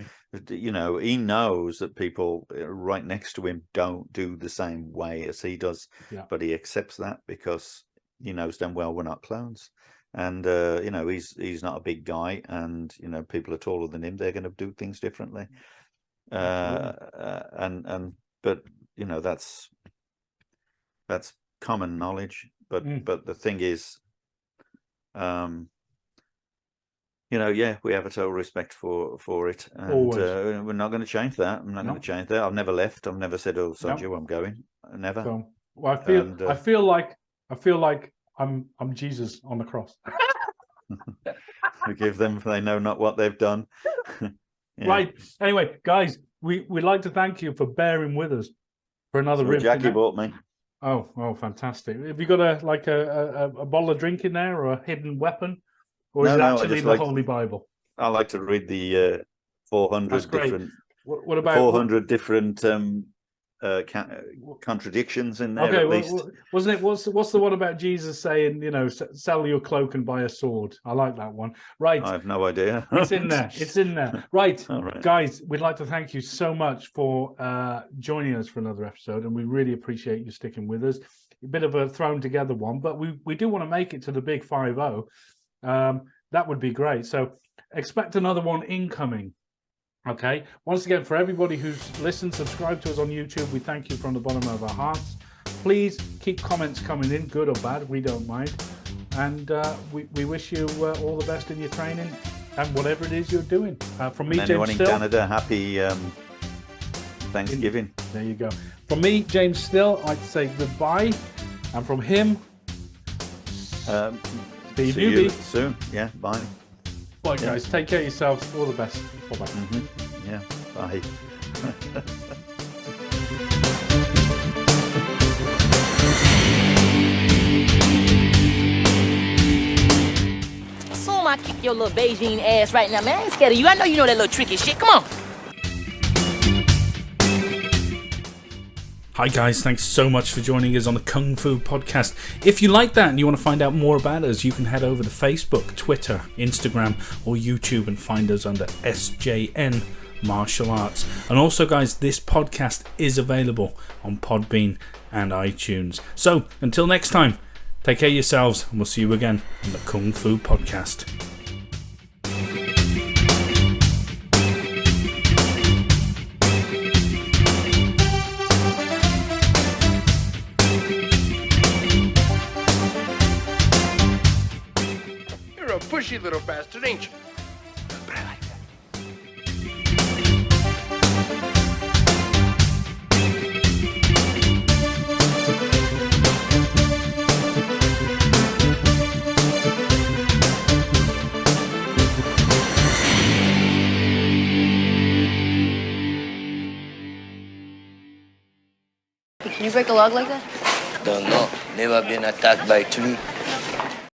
He knows that people right next to him don't do the same way as he does, but he accepts that because he knows damn well we're not clones. And he's not a big guy, and people are taller than him. They're going to do things differently. But that's common knowledge. But the thing is, we have a total respect for it, and we're not going to change that. I'm not going to change that. I've never left. I've never said, "Oh, Sergio, I'm going." Never. So, well, I feel like I'm Jesus on the cross. Forgive them, for they know not what they've done. Right. Anyway, guys, we'd like to thank you for bearing with us for another rip. Jackie bought me. Oh, fantastic! Have you got a bottle of drink in there, or a hidden weapon, or is it actually the Holy Bible? I like to read the 400 different. What about 400 different contradictions in there? Okay, at least. Wasn't it? What's the one about Jesus saying, sell your cloak and buy a sword? I like that one. Right. I have no idea. It's in there. Right. All right. Guys, we'd like to thank you so much for joining us for another episode, and we really appreciate you sticking with us. A bit of a thrown together one, but we do want to make it to the big 5-0. That would be great. So expect another one incoming. Okay. Once again, for everybody who's listened, subscribe to us on YouTube, we thank you from the bottom of our hearts. Please keep comments coming in, good or bad, we don't mind. And we wish you all the best in your training. and whatever it is you're doing. From me, and James anyone in Still. Canada, happy Thanksgiving. There you go. From me, James Still, I'd say goodbye. And from him, See Newby. you soon. Yeah, bye. Bye, guys. Take care of yourselves. All the best. Bye-bye. Yeah, bye. Assume I kick your little Beijing ass right now, man. I ain't scared of you. I know you know that little tricky shit. Come on. Hi guys, thanks so much for joining us on the Kung Fu Podcast. If you like that and you want to find out more about us, you can head over to Facebook, Twitter, Instagram or YouTube and find us under SJN Martial Arts. And also guys, this podcast is available on Podbean and iTunes. So until next time, take care of yourselves and we'll see you again on the Kung Fu Podcast. Pushy little bastard, ain't you? Can you break a log like that? Don't know. Never been attacked by tree.